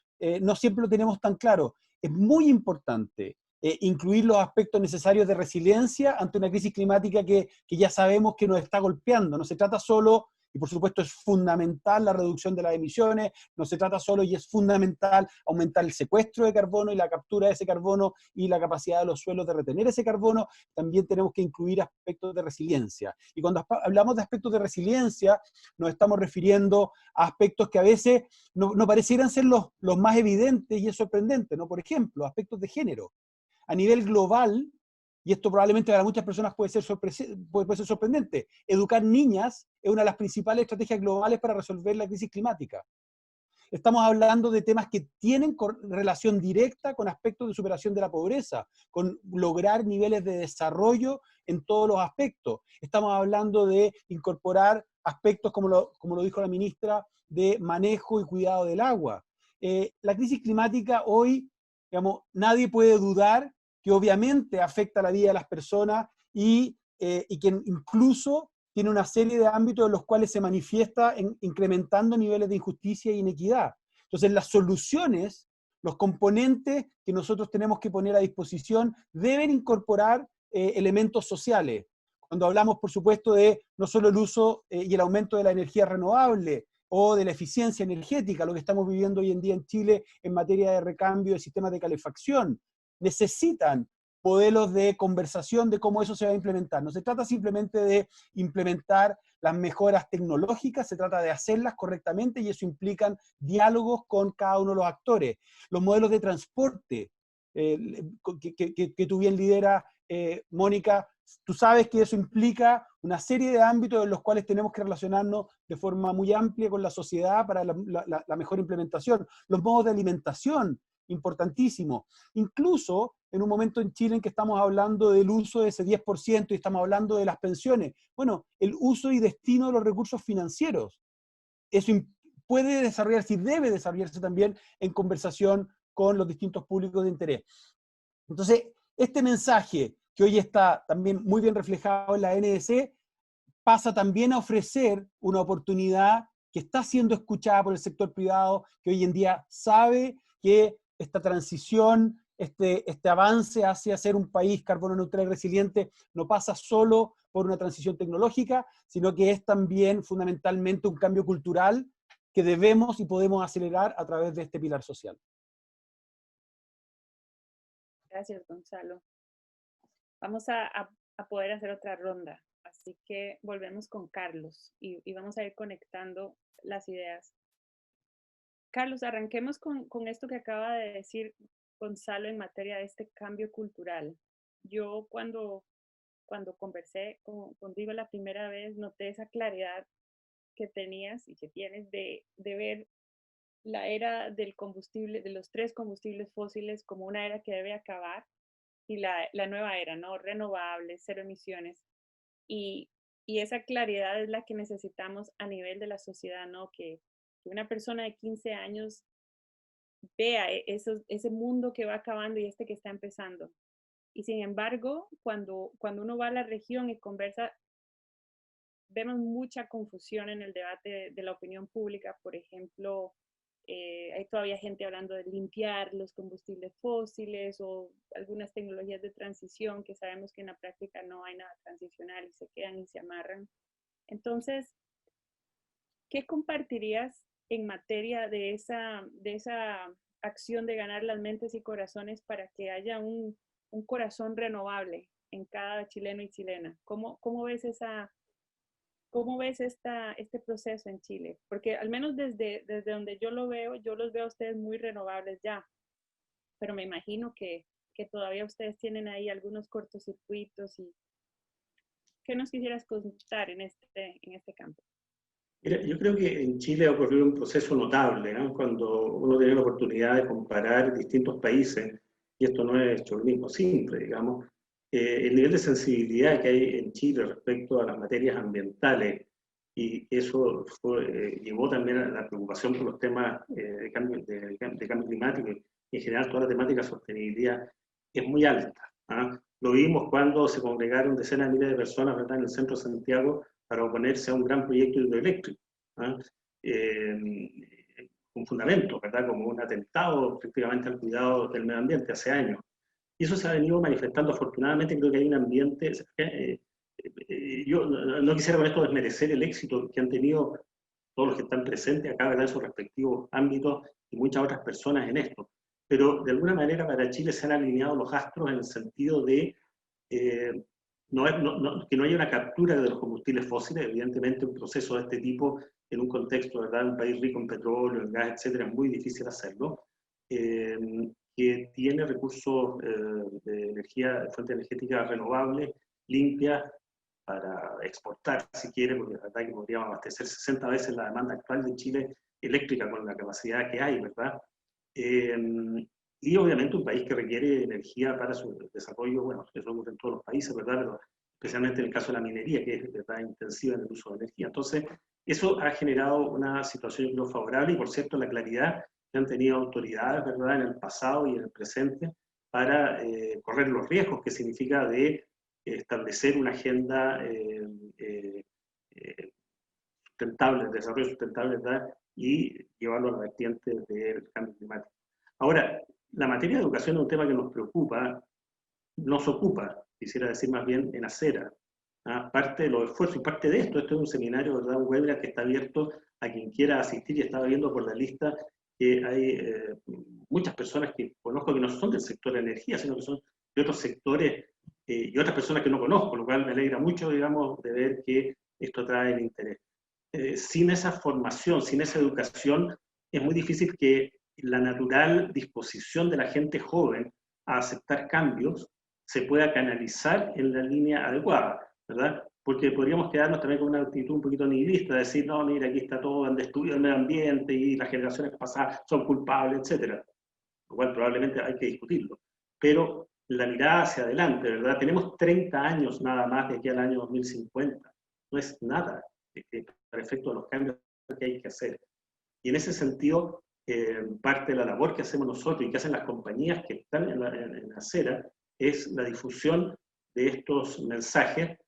no siempre lo tenemos tan claro. Es muy importante incluir los aspectos necesarios de resiliencia ante una crisis climática que ya sabemos que nos está golpeando. No se trata solo y por supuesto es fundamental la reducción de las emisiones, no se trata solo, y es fundamental aumentar el secuestro de carbono y la captura de ese carbono y la capacidad de los suelos de retener ese carbono. También tenemos que incluir aspectos de resiliencia. Y cuando hablamos de aspectos de resiliencia, nos estamos refiriendo a aspectos que a veces no parecieran ser los más evidentes, y es sorprendente, ¿no? Por ejemplo, aspectos de género. A nivel global, y esto probablemente para muchas personas puede ser sorprendente, educar niñas es una de las principales estrategias globales para resolver la crisis climática. Estamos hablando de temas que tienen relación directa con aspectos de superación de la pobreza, con lograr niveles de desarrollo en todos los aspectos. Estamos hablando de incorporar aspectos, como lo dijo la ministra, de manejo y cuidado del agua. La crisis climática hoy, digamos, nadie puede dudar que obviamente afecta la vida de las personas y que incluso tiene una serie de ámbitos en los cuales se manifiesta incrementando niveles de injusticia e inequidad. Entonces, las soluciones, los componentes que nosotros tenemos que poner a disposición deben incorporar elementos sociales. Cuando hablamos, por supuesto, de no solo el uso y el aumento de la energía renovable o de la eficiencia energética, lo que estamos viviendo hoy en día en Chile en materia de recambio de sistemas de calefacción, necesitan modelos de conversación de cómo eso se va a implementar. No se trata simplemente de implementar las mejoras tecnológicas, se trata de hacerlas correctamente, y eso implica diálogos con cada uno de los actores. Los modelos de transporte que tú bien lideras, Mónica, tú sabes que eso implica una serie de ámbitos en los cuales tenemos que relacionarnos de forma muy amplia con la sociedad para la mejor implementación. Los modos de alimentación, importantísimo. Incluso en un momento en Chile en que estamos hablando del uso de ese 10% y estamos hablando de las pensiones. Bueno, el uso y destino de los recursos financieros. Eso puede desarrollarse y debe desarrollarse también en conversación con los distintos públicos de interés. Entonces, este mensaje, que hoy está también muy bien reflejado en la NDC, pasa también a ofrecer una oportunidad que está siendo escuchada por el sector privado, que hoy en día sabe que esta transición, este avance hacia ser un país carbono neutral y resiliente, no pasa solo por una transición tecnológica, sino que es también fundamentalmente un cambio cultural que debemos y podemos acelerar a través de este pilar social. Gracias, Gonzalo. Vamos a poder hacer otra ronda, así que volvemos con Carlos y vamos a ir conectando las ideas. Carlos, arranquemos con esto que acaba de decir Gonzalo en materia de este cambio cultural. Yo cuando conversé contigo la primera vez, noté esa claridad que tenías y que tienes de ver la era del combustible, de los 3 combustibles fósiles, como una era que debe acabar, y la nueva era, ¿no? Renovables, cero emisiones. Y esa claridad es la que necesitamos a nivel de la sociedad, ¿no? Que una persona de 15 años vea ese mundo que va acabando y este que está empezando. Y sin embargo, cuando uno va a la región y conversa, vemos mucha confusión en el debate de la opinión pública. Por ejemplo, hay todavía gente hablando de limpiar los combustibles fósiles o algunas tecnologías de transición que sabemos que en la práctica no hay nada transicional y se quedan y se amarran. Entonces, ¿qué compartirías en materia de esa acción de ganar las mentes y corazones para que haya un corazón renovable en cada chileno y chilena? ¿Cómo ves este proceso en Chile? Porque al menos desde donde yo los veo a ustedes muy renovables ya, pero me imagino que todavía ustedes tienen ahí algunos cortocircuitos. Y ¿qué nos quisieras contar en este campo? Mira, yo creo que en Chile ha ocurrido un proceso notable, ¿no? Cuando uno tiene la oportunidad de comparar distintos países, y esto no es chauvinismo simple, digamos, el nivel de sensibilidad que hay en Chile respecto a las materias ambientales, y eso llevó también a la preocupación por los temas de cambio climático, y en general toda la temática de sostenibilidad es muy alta, ¿ah? Lo vimos cuando se congregaron decenas de miles de personas, ¿verdad?, en el centro de Santiago para oponerse a un gran proyecto hidroeléctrico, ¿ah? Un fundamento, ¿verdad?, como un atentado efectivamente al cuidado del medio ambiente hace años. Y eso se ha venido manifestando. Afortunadamente creo que hay un ambiente yo no quisiera con esto desmerecer el éxito que han tenido todos los que están presentes acá, ¿verdad?, en sus respectivos ámbitos y muchas otras personas en esto. Pero de alguna manera para Chile se han alineado los astros en el sentido de que no haya una captura de los combustibles fósiles. Evidentemente un proceso de este tipo en un contexto, ¿verdad?, un país rico en petróleo, en gas, etcétera, es muy difícil hacerlo. Que tiene recursos de energía, fuentes energéticas renovables, limpias, para exportar, si quiere, porque la verdad que podríamos abastecer 60 veces la demanda actual de Chile eléctrica con la capacidad que hay, ¿verdad? Y obviamente un país que requiere energía para su desarrollo, bueno, eso ocurre en todos los países, ¿verdad? Pero especialmente en el caso de la minería, que es, ¿verdad?, intensiva en el uso de energía. Entonces, eso ha generado una situación, yo creo, favorable, y por cierto, la claridad que han tenido autoridades, ¿verdad?, en el pasado y en el presente, para correr los riesgos que significa de establecer una agenda sustentable, de desarrollo sustentable, ¿verdad?, y llevarlo a la vertiente del cambio climático. Ahora, la materia de educación es un tema que nos preocupa, nos ocupa, quisiera decir más bien, en Acera. Parte de los esfuerzos, y parte de esto es un seminario, ¿verdad?, un webinar que está abierto a quien quiera asistir, y estaba viendo por la lista que hay muchas personas que conozco que no son del sector de energía, sino que son de otros sectores, y otras personas que no conozco, lo cual me alegra mucho, digamos, de ver que esto trae el interés. Sin esa formación, sin esa educación, es muy difícil que la natural disposición de la gente joven a aceptar cambios se pueda canalizar en la línea adecuada, ¿verdad? Porque podríamos quedarnos también con una actitud un poquito nihilista, de decir, no, mira, aquí está todo en destruido el medio ambiente y las generaciones pasadas son culpables, etc. Lo cual probablemente hay que discutirlo. Pero la mirada hacia adelante, ¿verdad? Tenemos 30 años nada más de aquí al año 2050. No es nada para efecto de los cambios que hay que hacer. Y en ese sentido, parte de la labor que hacemos nosotros y que hacen las compañías que están en la acera es la difusión de estos mensajes,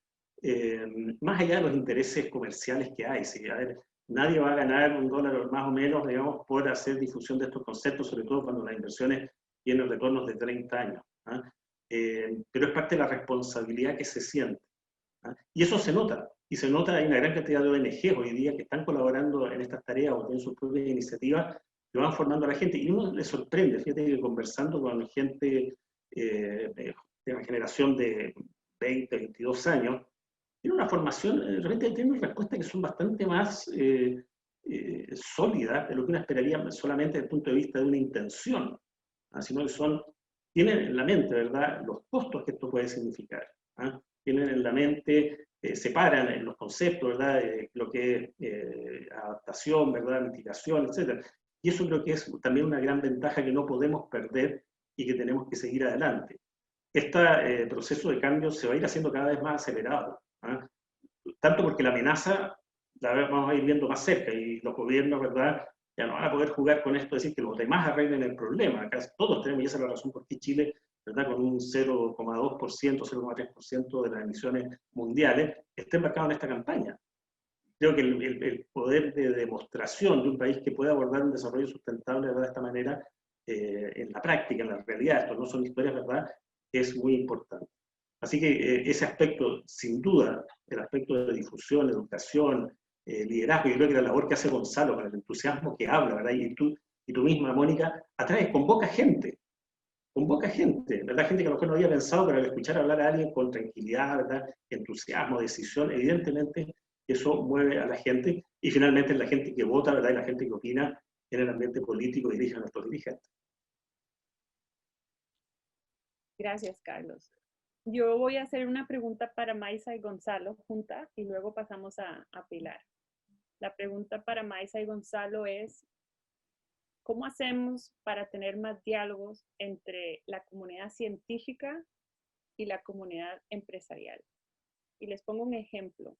más allá de los intereses comerciales que hay. ¿Sí? A ver, nadie va a ganar $1 más o menos, digamos, por hacer difusión de estos conceptos, sobre todo cuando las inversiones tienen retornos de 30 años. Pero es parte de la responsabilidad que se siente. Y eso se nota, y se nota, hay una gran cantidad de ONG hoy día que están colaborando en estas tareas o tienen sus propias iniciativas que van formando a la gente, y uno le sorprende, fíjate que conversando con gente de la generación de 20, 22 años, tiene una formación, de repente tiene unas respuestas que son bastante más sólidas de lo que uno esperaría solamente desde el punto de vista de una intención, sino que tienen en la mente, ¿verdad?, los costos que esto puede significar. Tienen en la mente, separan en los conceptos, ¿verdad?, lo que es adaptación, ¿verdad?, mitigación, etc. Y eso creo que es también una gran ventaja que no podemos perder y que tenemos que seguir adelante. Este proceso de cambio se va a ir haciendo cada vez más acelerado, tanto porque la amenaza la vamos a ir viendo más cerca, y los gobiernos, ¿verdad?, ya no van a poder jugar con esto, decir que los demás arreglen el problema. Acá todos tenemos, y esa es la razón por qué Chile, ¿verdad?, con un 0,2%, 0,3% de las emisiones mundiales, está embarcado en esta campaña. Creo que el poder de demostración de un país que puede abordar un desarrollo sustentable, ¿verdad?, de esta manera, en la práctica, en la realidad, esto no son historias, ¿verdad?, es muy importante. Así que ese aspecto, sin duda, el aspecto de difusión, educación, liderazgo, yo creo que la labor que hace Gonzalo, con el entusiasmo que habla, ¿verdad?, y tú misma, Mónica, convoca gente, ¿verdad?, gente que a lo mejor no había pensado, pero al escuchar hablar a alguien con tranquilidad, ¿verdad?, entusiasmo, decisión, evidentemente eso mueve a la gente, y finalmente es la gente que vota, ¿verdad?, y la gente que opina en el ambiente político y dirige a nuestros dirigentes. Gracias, Carlos. Yo voy a hacer una pregunta para Maisa y Gonzalo juntas, y luego pasamos a Pilar. La pregunta para Maisa y Gonzalo es, ¿cómo hacemos para tener más diálogos entre la comunidad científica y la comunidad empresarial? Y les pongo un ejemplo.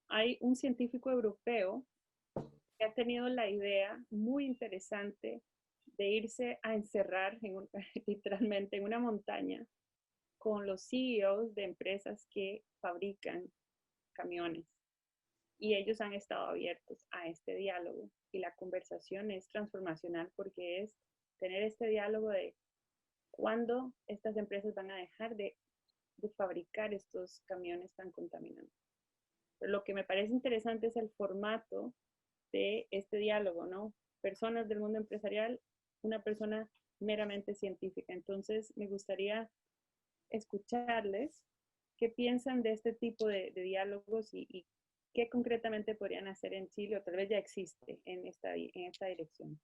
Hay un científico europeo que ha tenido la idea muy interesante de irse a encerrar literalmente en una montaña con los CEOs de empresas que fabrican camiones. Y ellos han estado abiertos a este diálogo. Y la conversación es transformacional, porque es tener este diálogo de cuándo estas empresas van a dejar de fabricar estos camiones tan contaminantes. Pero lo que me parece interesante es el formato de este diálogo, ¿no? Personas del mundo empresarial, una persona meramente científica. Entonces, me gustaría escucharles qué piensan de este tipo de diálogos y qué concretamente podrían hacer en Chile, o tal vez ya existe en esta dirección.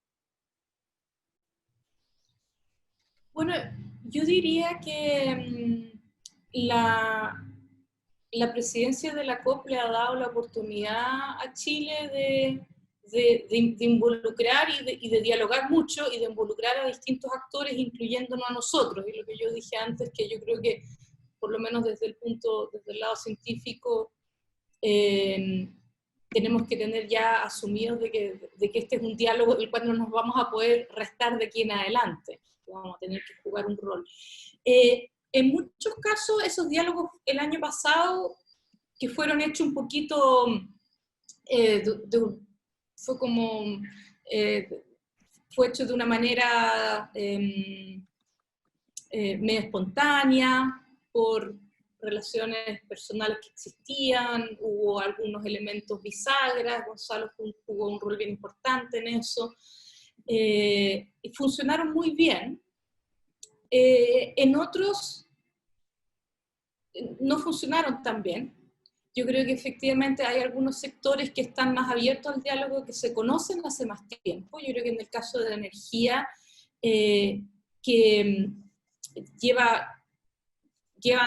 Bueno, yo diría que la presidencia de la COP le ha dado la oportunidad a Chile de involucrar y de dialogar mucho y de involucrar a distintos actores, incluyéndonos a nosotros. Y lo que yo dije antes, que yo creo que, por lo menos desde el lado científico, tenemos que tener ya asumidos de que este es un diálogo el cual no nos vamos a poder restar de aquí en adelante. Vamos a tener que jugar un rol. En muchos casos, esos diálogos el año pasado, que fueron hechos un poquito, fue hecho de una manera medio espontánea, por relaciones personales que existían, hubo algunos elementos bisagras, Gonzalo jugó un rol bien importante en eso, y funcionaron muy bien. En otros no funcionaron tan bien. Yo creo que efectivamente hay algunos sectores que están más abiertos al diálogo, que se conocen hace más tiempo. Yo creo que en el caso de la energía, que lleva,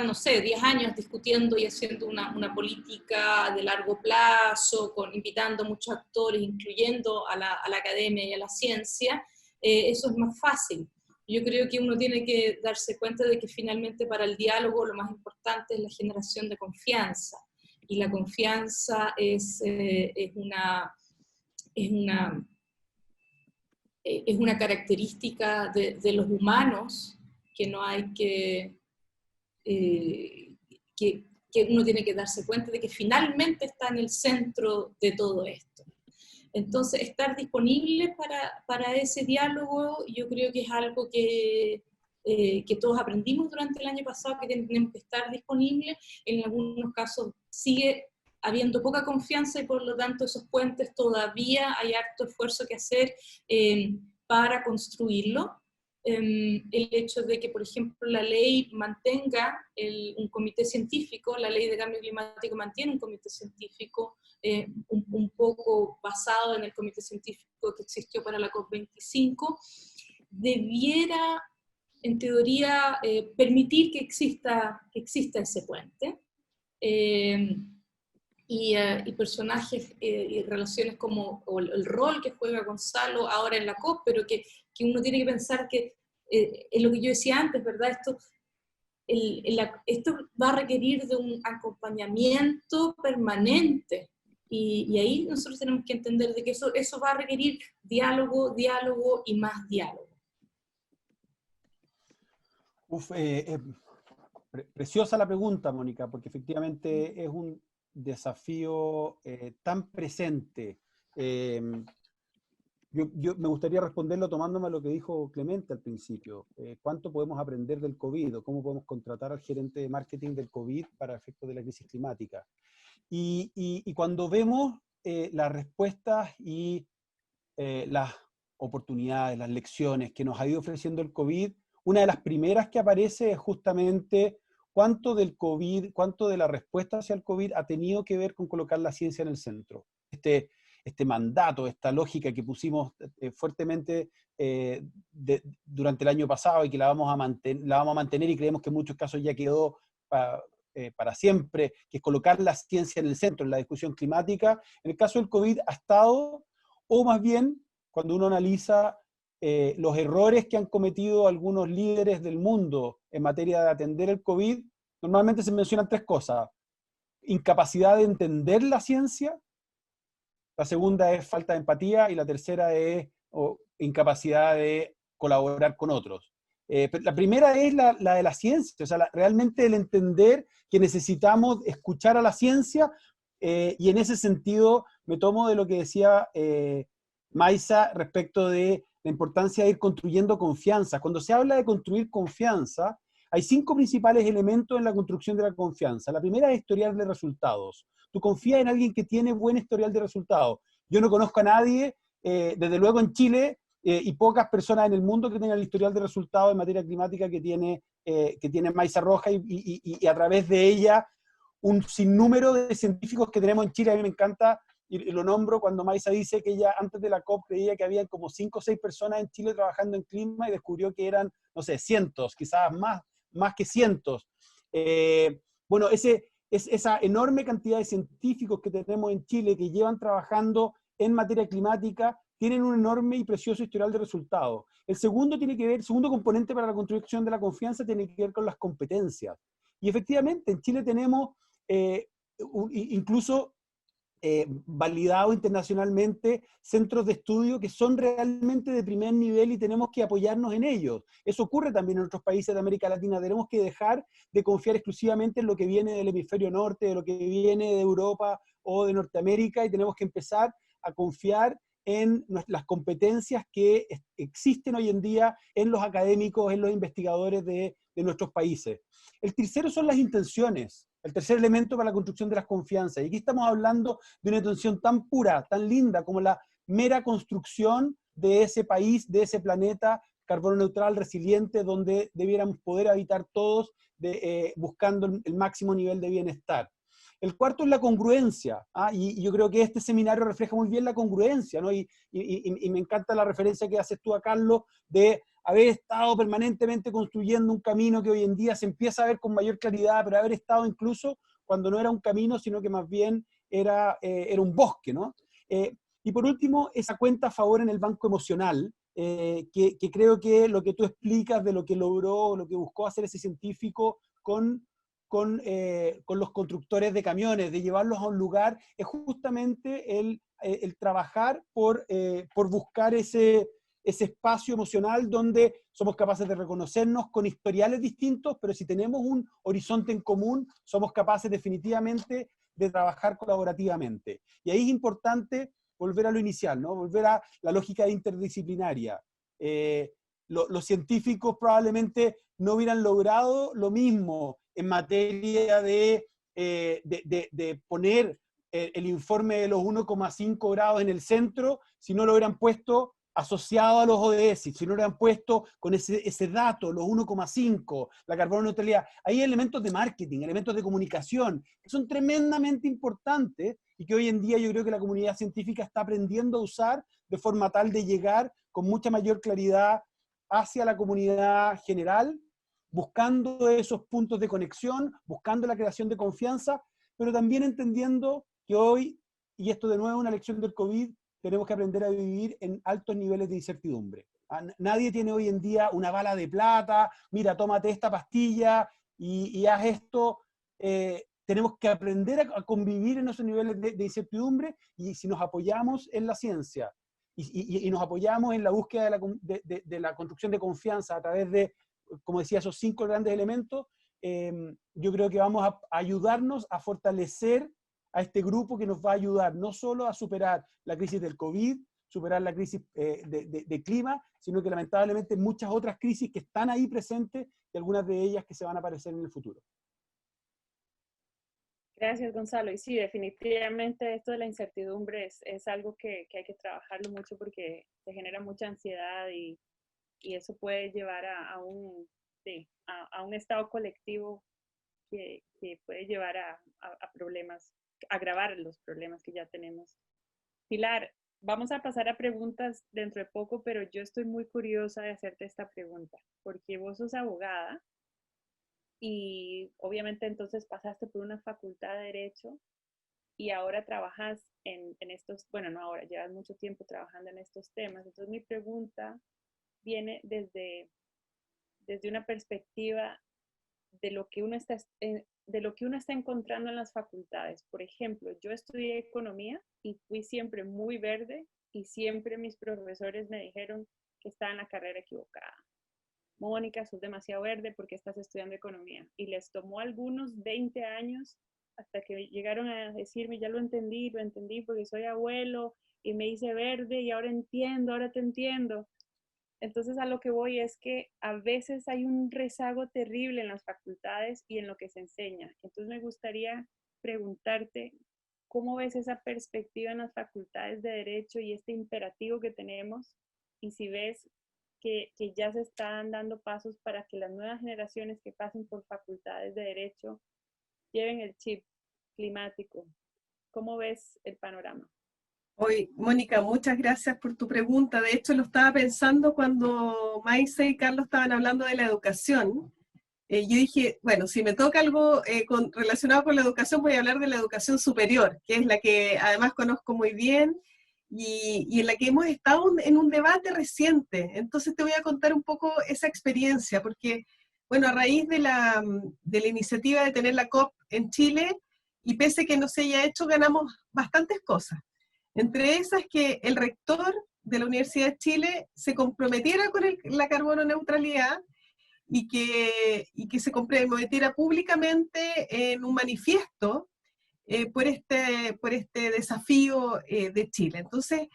no sé, 10 años discutiendo y haciendo una política de largo plazo, invitando a muchos actores, incluyendo a la academia y a la ciencia, eso es más fácil. Yo creo que uno tiene que darse cuenta de que finalmente para el diálogo lo más importante es la generación de confianza. Y la confianza es una característica de los humanos que no hay que uno tiene que darse cuenta de que finalmente está en el centro de todo esto. Entonces, estar disponible para ese diálogo, yo creo que es algo que todos aprendimos durante el año pasado, que tenemos que estar disponibles. En algunos casos sigue habiendo poca confianza y por lo tanto esos puentes todavía hay harto esfuerzo que hacer para construirlo. El hecho de que, por ejemplo, la ley mantenga un comité científico, la ley de cambio climático mantiene un comité científico un poco basado en el comité científico que existió para la COP25, debiera, en teoría, permitir que exista ese puente. Y personajes y relaciones como el rol que juega Gonzalo ahora en la COP, pero que uno tiene que pensar que es lo que yo decía antes, ¿verdad? Esto va a requerir de un acompañamiento permanente, y ahí nosotros tenemos que entender de que eso va a requerir diálogo y más diálogo. Preciosa la pregunta, Mónica, porque efectivamente es un desafío tan presente. Yo me gustaría responderlo tomándome a lo que dijo Clemente al principio. ¿Cuánto podemos aprender del COVID? ¿O cómo podemos contratar al gerente de marketing del COVID para efectos de la crisis climática? Y cuando vemos las respuestas y las oportunidades, las lecciones que nos ha ido ofreciendo el COVID, una de las primeras que aparece es justamente cuánto del COVID, cuánto de la respuesta hacia el COVID ha tenido que ver con colocar la ciencia en el centro. Este mandato, esta lógica que pusimos fuertemente durante el año pasado y que la vamos a mantener y creemos que en muchos casos ya quedó para siempre, que es colocar la ciencia en el centro, en la discusión climática. En el caso del COVID ha estado, o más bien, cuando uno analiza los errores que han cometido algunos líderes del mundo en materia de atender el COVID, normalmente se mencionan 3 cosas. Incapacidad de entender la ciencia, la segunda es falta de empatía y la tercera es incapacidad de colaborar con otros. La primera es la de la ciencia, o sea, realmente el entender que necesitamos escuchar a la ciencia, y en ese sentido me tomo de lo que decía Maisa respecto de la importancia de ir construyendo confianza. Cuando se habla de construir confianza, Hay 5 principales elementos en la construcción de la confianza. La primera es historial de resultados. Tú confías en alguien que tiene buen historial de resultados. Yo no conozco a nadie, desde luego en Chile, y pocas personas en el mundo que tengan el historial de resultados en materia climática que tiene Maysa Roja y a través de ella un sinnúmero de científicos que tenemos en Chile. A mí me encanta, y lo nombro cuando Maysa dice que ella antes de la COP creía que había como 5 o 6 personas en Chile trabajando en clima y descubrió que eran, no sé, cientos, quizás más que cientos. Bueno, esa enorme cantidad de científicos que tenemos en Chile que llevan trabajando en materia climática tienen un enorme y precioso historial de resultados. El segundo componente para la construcción de la confianza tiene que ver con las competencias. Y efectivamente, en Chile tenemos incluso validado internacionalmente centros de estudio que son realmente de primer nivel y tenemos que apoyarnos en ellos. Eso ocurre también en otros países de América Latina. Tenemos que dejar de confiar exclusivamente en lo que viene del hemisferio norte, de lo que viene de Europa o de Norteamérica, y tenemos que empezar a confiar en las competencias que existen hoy en día en los académicos, en los investigadores de nuestros países. El tercero son las intenciones, el tercer elemento para la construcción de las confianzas. Y aquí estamos hablando de una intención tan pura, tan linda, como la mera construcción de ese país, de ese planeta carbono neutral, resiliente, donde debiéramos poder habitar todos buscando el máximo nivel de bienestar. El cuarto es la congruencia, y yo creo que este seminario refleja muy bien la congruencia, ¿no? Y me encanta la referencia que haces tú a Carlos de haber estado permanentemente construyendo un camino que hoy en día se empieza a ver con mayor claridad, pero haber estado incluso cuando no era un camino, sino que más bien era un bosque, ¿no? Y por último, esa cuenta a favor en el banco emocional, que creo que lo que tú explicas de lo que logró, lo que buscó hacer ese científico con los constructores de camiones, de llevarlos a un lugar, es justamente el trabajar por buscar ese espacio emocional donde somos capaces de reconocernos con historiales distintos, pero si tenemos un horizonte en común, somos capaces definitivamente de trabajar colaborativamente. Y ahí es importante volver a lo inicial, ¿no? Volver a la lógica interdisciplinaria. Los científicos probablemente no hubieran logrado lo mismo en materia de poner el informe de los 1,5 grados en el centro si no lo hubieran puesto asociado a los ODS, si no lo hubieran puesto con ese dato, los 1,5, la carbono neutralidad. Hay elementos de marketing, elementos de comunicación, que son tremendamente importantes y que hoy en día yo creo que la comunidad científica está aprendiendo a usar de forma tal de llegar con mucha mayor claridad hacia la comunidad general, buscando esos puntos de conexión, buscando la creación de confianza, pero también entendiendo que hoy, y esto de nuevo es una lección del COVID, tenemos que aprender a vivir en altos niveles de incertidumbre. Nadie tiene hoy en día una bala de plata, mira, tómate esta pastilla y haz esto. Tenemos que aprender a convivir en esos niveles de incertidumbre, y si nos apoyamos en la ciencia y nos apoyamos en la búsqueda de la construcción de confianza a través de, como decía, esos 5 grandes elementos, yo creo que vamos a ayudarnos a fortalecer a este grupo que nos va a ayudar no solo a superar la crisis del COVID, superar la crisis de clima, sino que lamentablemente muchas otras crisis que están ahí presentes y algunas de ellas que se van a aparecer en el futuro. Gracias, Gonzalo. Y sí, definitivamente esto de la incertidumbre es algo que hay que trabajarlo mucho porque se genera mucha ansiedad y eso puede llevar a un estado colectivo que puede llevar a problemas, agravar los problemas que ya tenemos. Pilar, vamos a pasar a preguntas dentro de poco, pero yo estoy muy curiosa de hacerte esta pregunta, porque vos sos abogada y obviamente entonces pasaste por una facultad de Derecho y ahora trabajas en estos, bueno, no ahora, llevas mucho tiempo trabajando en estos temas. Entonces mi pregunta viene desde una perspectiva de lo que uno está encontrando en las facultades. Por ejemplo, yo estudié economía y fui siempre muy verde y siempre mis profesores me dijeron que estaba en la carrera equivocada. Mónica, sos demasiado verde porque estás estudiando economía. Y les tomó algunos 20 años hasta que llegaron a decirme, ya lo entendí porque soy abuelo y me hice verde y ahora entiendo, ahora te entiendo. Entonces a lo que voy es que a veces hay un rezago terrible en las facultades y en lo que se enseña. Entonces me gustaría preguntarte, ¿cómo ves esa perspectiva en las facultades de Derecho y este imperativo que tenemos? Y si ves que ya se están dando pasos para que las nuevas generaciones que pasen por facultades de Derecho lleven el chip climático. ¿Cómo ves el panorama? Hoy, Mónica, muchas gracias por tu pregunta. De hecho, lo estaba pensando cuando Maise y Carlos estaban hablando de la educación. Yo dije, bueno, si me toca algo relacionado con la educación, voy a hablar de la educación superior, que es la que además conozco muy bien y en la que hemos estado en un debate reciente. Entonces te voy a contar un poco esa experiencia, porque, bueno, a raíz de la iniciativa de tener la COP en Chile, y pese a que no se haya hecho, ganamos bastantes cosas. Entre esas que el rector de la Universidad de Chile se comprometiera con la carbono neutralidad y que se comprometiera públicamente en un manifiesto por este desafío de Chile. Entonces,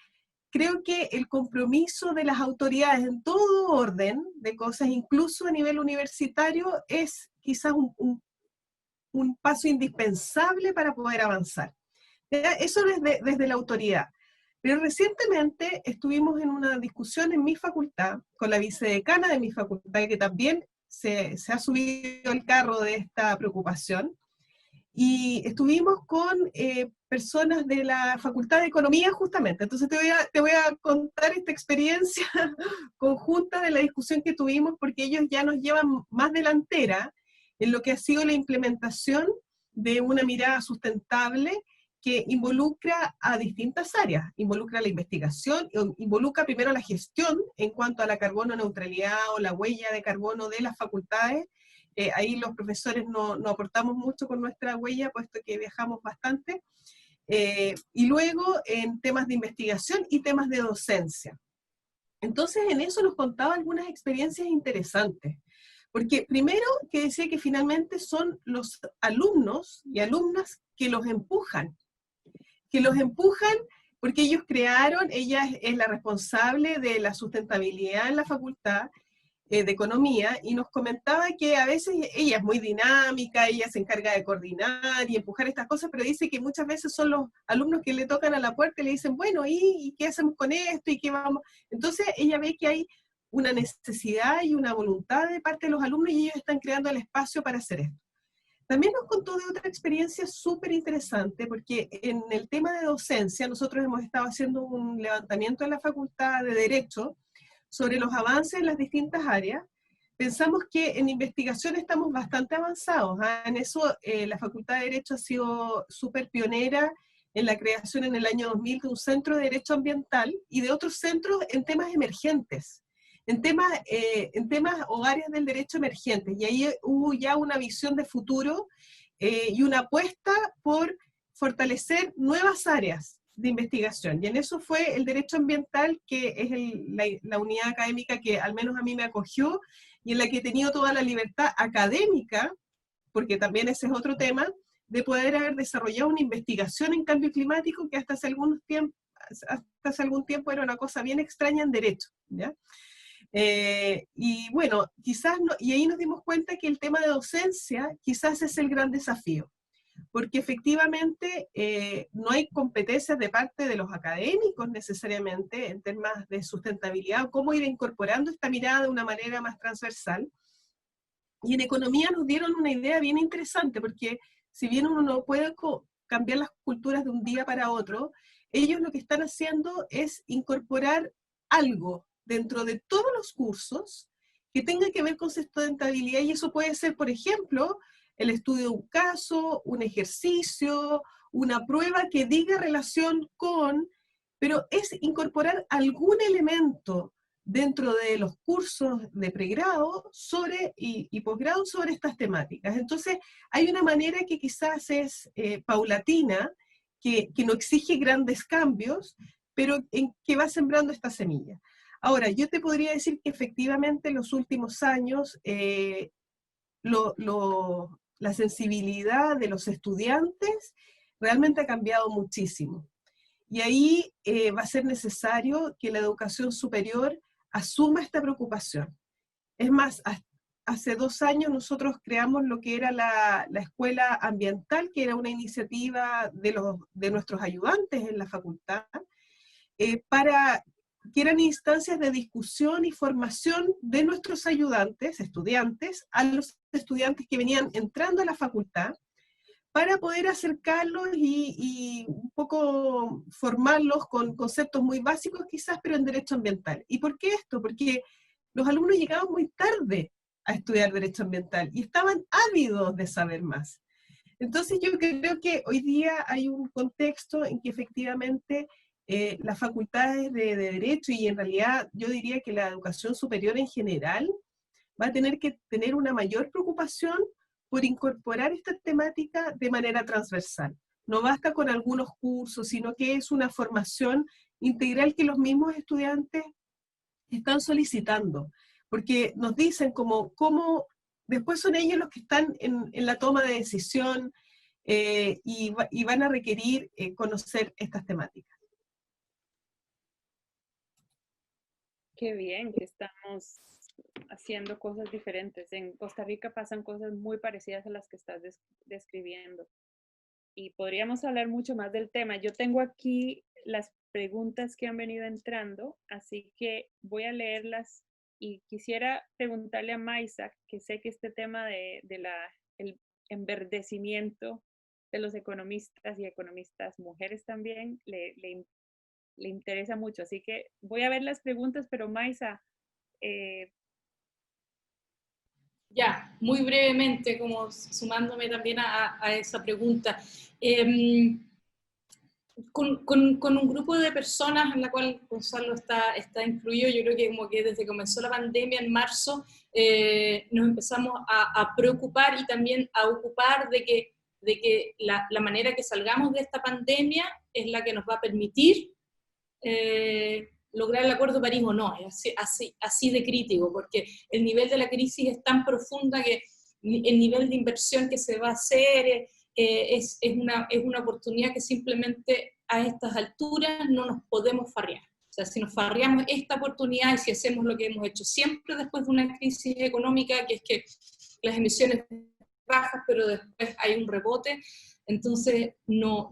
creo que el compromiso de las autoridades en todo orden de cosas, incluso a nivel universitario, es quizás un paso indispensable para poder avanzar. Eso desde la autoridad. Pero recientemente estuvimos en una discusión en mi facultad, con la vicedecana de mi facultad, que también se ha subido al carro de esta preocupación, y estuvimos con personas de la Facultad de Economía justamente. Entonces te voy a contar esta experiencia conjunta de la discusión que tuvimos, porque ellos ya nos llevan más delantera en lo que ha sido la implementación de una mirada sustentable que involucra a distintas áreas, involucra la investigación, involucra primero la gestión en cuanto a la carbono neutralidad o la huella de carbono de las facultades. Ahí los profesores no aportamos mucho con nuestra huella, puesto que viajamos bastante, y luego en temas de investigación y temas de docencia. Entonces en eso nos contaba algunas experiencias interesantes. Porque primero que decía que finalmente son los alumnos y alumnas que los empujan porque ellos crearon, ella es la responsable de la sustentabilidad en la facultad de economía, y nos comentaba que a veces ella es muy dinámica, ella se encarga de coordinar y empujar estas cosas, pero dice que muchas veces son los alumnos que le tocan a la puerta y le dicen, bueno, ¿y qué hacemos con esto? ¿Y qué vamos? Entonces ella ve que hay una necesidad y una voluntad de parte de los alumnos y ellos están creando el espacio para hacer esto. También nos contó de otra experiencia súper interesante, porque en el tema de docencia nosotros hemos estado haciendo un levantamiento en la Facultad de Derecho sobre los avances en las distintas áreas. Pensamos que en investigación estamos bastante avanzados. En eso la Facultad de Derecho ha sido súper pionera en la creación en el año 2000 de un centro de Derecho Ambiental y de otros centros en temas emergentes. En temas o áreas del derecho emergentes, y ahí hubo ya una visión de futuro y una apuesta por fortalecer nuevas áreas de investigación, y en eso fue el derecho ambiental, que es la unidad académica que al menos a mí me acogió, y en la que he tenido toda la libertad académica, porque también ese es otro tema, de poder haber desarrollado una investigación en cambio climático que hasta hace algún tiempo era una cosa bien extraña en derecho, ¿ya? Y bueno, quizás y ahí nos dimos cuenta que el tema de docencia quizás es el gran desafío, porque efectivamente no hay competencias de parte de los académicos necesariamente en temas de sustentabilidad, o cómo ir incorporando esta mirada de una manera más transversal. Y en economía nos dieron una idea bien interesante, porque si bien uno no puede cambiar las culturas de un día para otro, ellos lo que están haciendo es incorporar algo dentro de todos los cursos que tenga que ver con sustentabilidad, y eso puede ser, por ejemplo, el estudio de un caso, un ejercicio, una prueba que diga relación con, pero es incorporar algún elemento dentro de los cursos de pregrado y posgrado sobre estas temáticas. Entonces, hay una manera que quizás es paulatina, que no exige grandes cambios, pero que va sembrando esta semilla. Ahora, yo te podría decir que efectivamente en los últimos años la sensibilidad de los estudiantes realmente ha cambiado muchísimo. Y ahí va a ser necesario que la educación superior asuma esta preocupación. Es más, hace 2 años nosotros creamos lo que era la Escuela Ambiental, que era una iniciativa de nuestros ayudantes en la facultad, que eran instancias de discusión y formación de nuestros ayudantes, estudiantes, a los estudiantes que venían entrando a la facultad, para poder acercarlos y un poco formarlos con conceptos muy básicos quizás, pero en derecho ambiental. ¿Y por qué esto? Porque los alumnos llegaban muy tarde a estudiar derecho ambiental y estaban ávidos de saber más. Entonces yo creo que hoy día hay un contexto en que efectivamente las facultades de Derecho y en realidad yo diría que la educación superior en general va a tener que tener una mayor preocupación por incorporar esta temática de manera transversal. No basta con algunos cursos, sino que es una formación integral que los mismos estudiantes están solicitando, porque nos dicen cómo después son ellos los que están en la toma de decisión y van a requerir conocer estas temáticas. Qué bien que estamos haciendo cosas diferentes. En Costa Rica pasan cosas muy parecidas a las que estás describiendo. Y podríamos hablar mucho más del tema. Yo tengo aquí las preguntas que han venido entrando, así que voy a leerlas y quisiera preguntarle a Maisa, que sé que este tema el enverdecimiento de los economistas y economistas mujeres también le interesa mucho. Así que voy a ver las preguntas, pero Maisa... Ya, muy brevemente, como sumándome también a esa pregunta. Con un grupo de personas en la cual Gonzalo está incluido, yo creo que como que desde que comenzó la pandemia en marzo, nos empezamos a preocupar y también a ocupar de que la manera que salgamos de esta pandemia es la que nos va a permitir lograr el Acuerdo de París o no. Es así de crítico, porque el nivel de la crisis es tan profunda que el nivel de inversión que se va a hacer es una oportunidad que simplemente a estas alturas no nos podemos farrear. O sea, si nos farreamos esta oportunidad y si hacemos lo que hemos hecho siempre después de una crisis económica, que es que las emisiones bajas, pero después hay un rebote, entonces no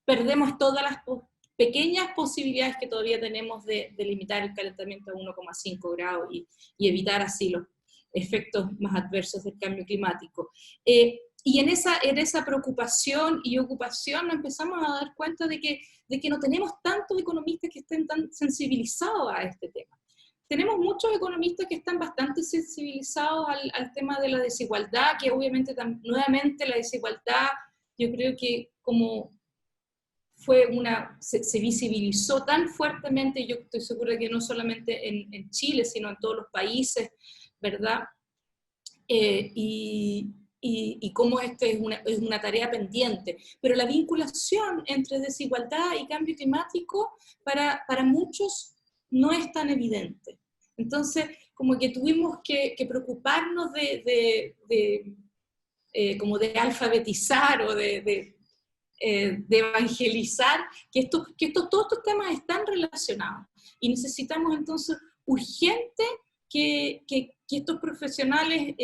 perdemos todas las pequeñas posibilidades que todavía tenemos de limitar el calentamiento a 1,5 grados y evitar así los efectos más adversos del cambio climático. Y en esa preocupación y ocupación nos empezamos a dar cuenta de que no tenemos tantos economistas que estén tan sensibilizados a este tema. Tenemos muchos economistas que están bastante sensibilizados al tema de la desigualdad, que obviamente nuevamente la desigualdad, yo creo que como se visibilizó tan fuertemente, yo estoy segura que no solamente en Chile, sino en todos los países, ¿verdad? Y cómo esta es una tarea pendiente. Pero la vinculación entre desigualdad y cambio climático para muchos no es tan evidente. Entonces, como que tuvimos que preocuparnos como de alfabetizar o de evangelizar, que todos estos temas están relacionados. Y necesitamos entonces urgente que estos profesionales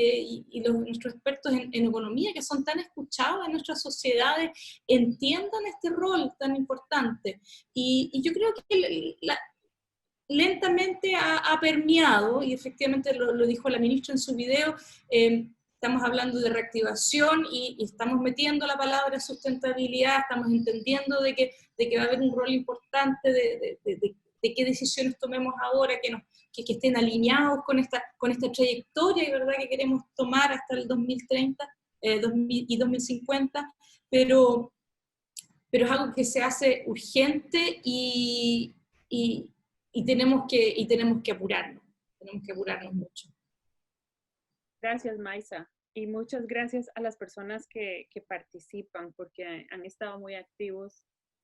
nuestros expertos en economía, que son tan escuchados en nuestras sociedades, entiendan este rol tan importante. Y yo creo que lentamente ha permeado, y efectivamente lo dijo la ministra en su video, estamos hablando de reactivación y estamos metiendo la palabra sustentabilidad, estamos entendiendo de que va a haber un rol importante de qué decisiones tomemos ahora que estén alineados con esta trayectoria, ¿verdad?, que queremos tomar hasta el 2030 y 2050, pero es algo que se hace urgente y tenemos que apurarnos mucho. Gracias, Maisa. Y muchas gracias a las personas que participan, porque han estado muy activos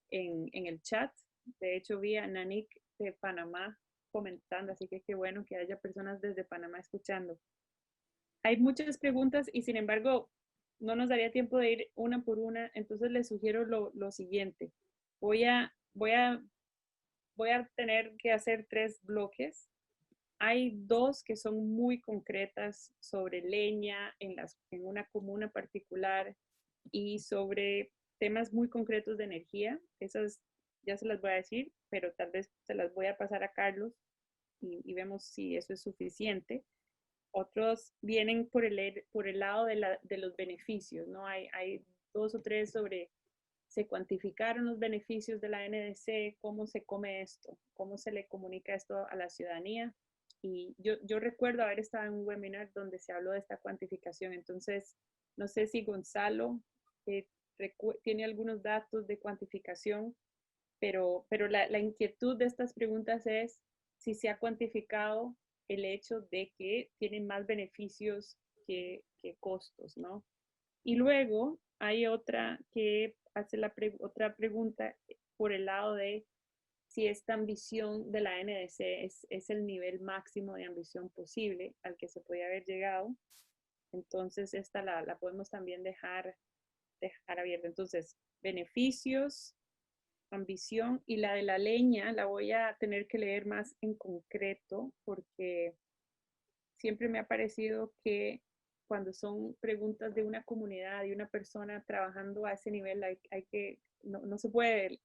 en el chat. De hecho, vi a Nanik de Panamá comentando, así que qué bueno que haya personas desde Panamá escuchando. Hay muchas preguntas y sin embargo no nos daría tiempo de ir una por una, entonces les sugiero lo siguiente. Voy a tener que hacer 3 bloques Hay dos que son muy concretas sobre leña en una comuna particular y sobre temas muy concretos de energía. Esas ya se las voy a decir, pero tal vez se las voy a pasar a Carlos y vemos si eso es suficiente. Otros vienen por el lado de los beneficios, ¿no? Hay dos o tres sobre, se cuantificaron los beneficios de la NDC, cómo se come esto, cómo se le comunica esto a la ciudadanía. Y yo recuerdo haber estado en un webinar donde se habló de esta cuantificación. Entonces, no sé si Gonzalo tiene algunos datos de cuantificación, pero la inquietud de estas preguntas es si se ha cuantificado el hecho de que tienen más beneficios que costos, ¿no? Y luego hay otra que hace otra pregunta por el lado de si esta ambición de la NDC es el nivel máximo de ambición posible al que se podía haber llegado. Entonces esta la podemos también dejar abierta. Entonces, beneficios, ambición, y la de la leña la voy a tener que leer más en concreto porque siempre me ha parecido que cuando son preguntas de una comunidad, de una persona trabajando a ese nivel, no se puede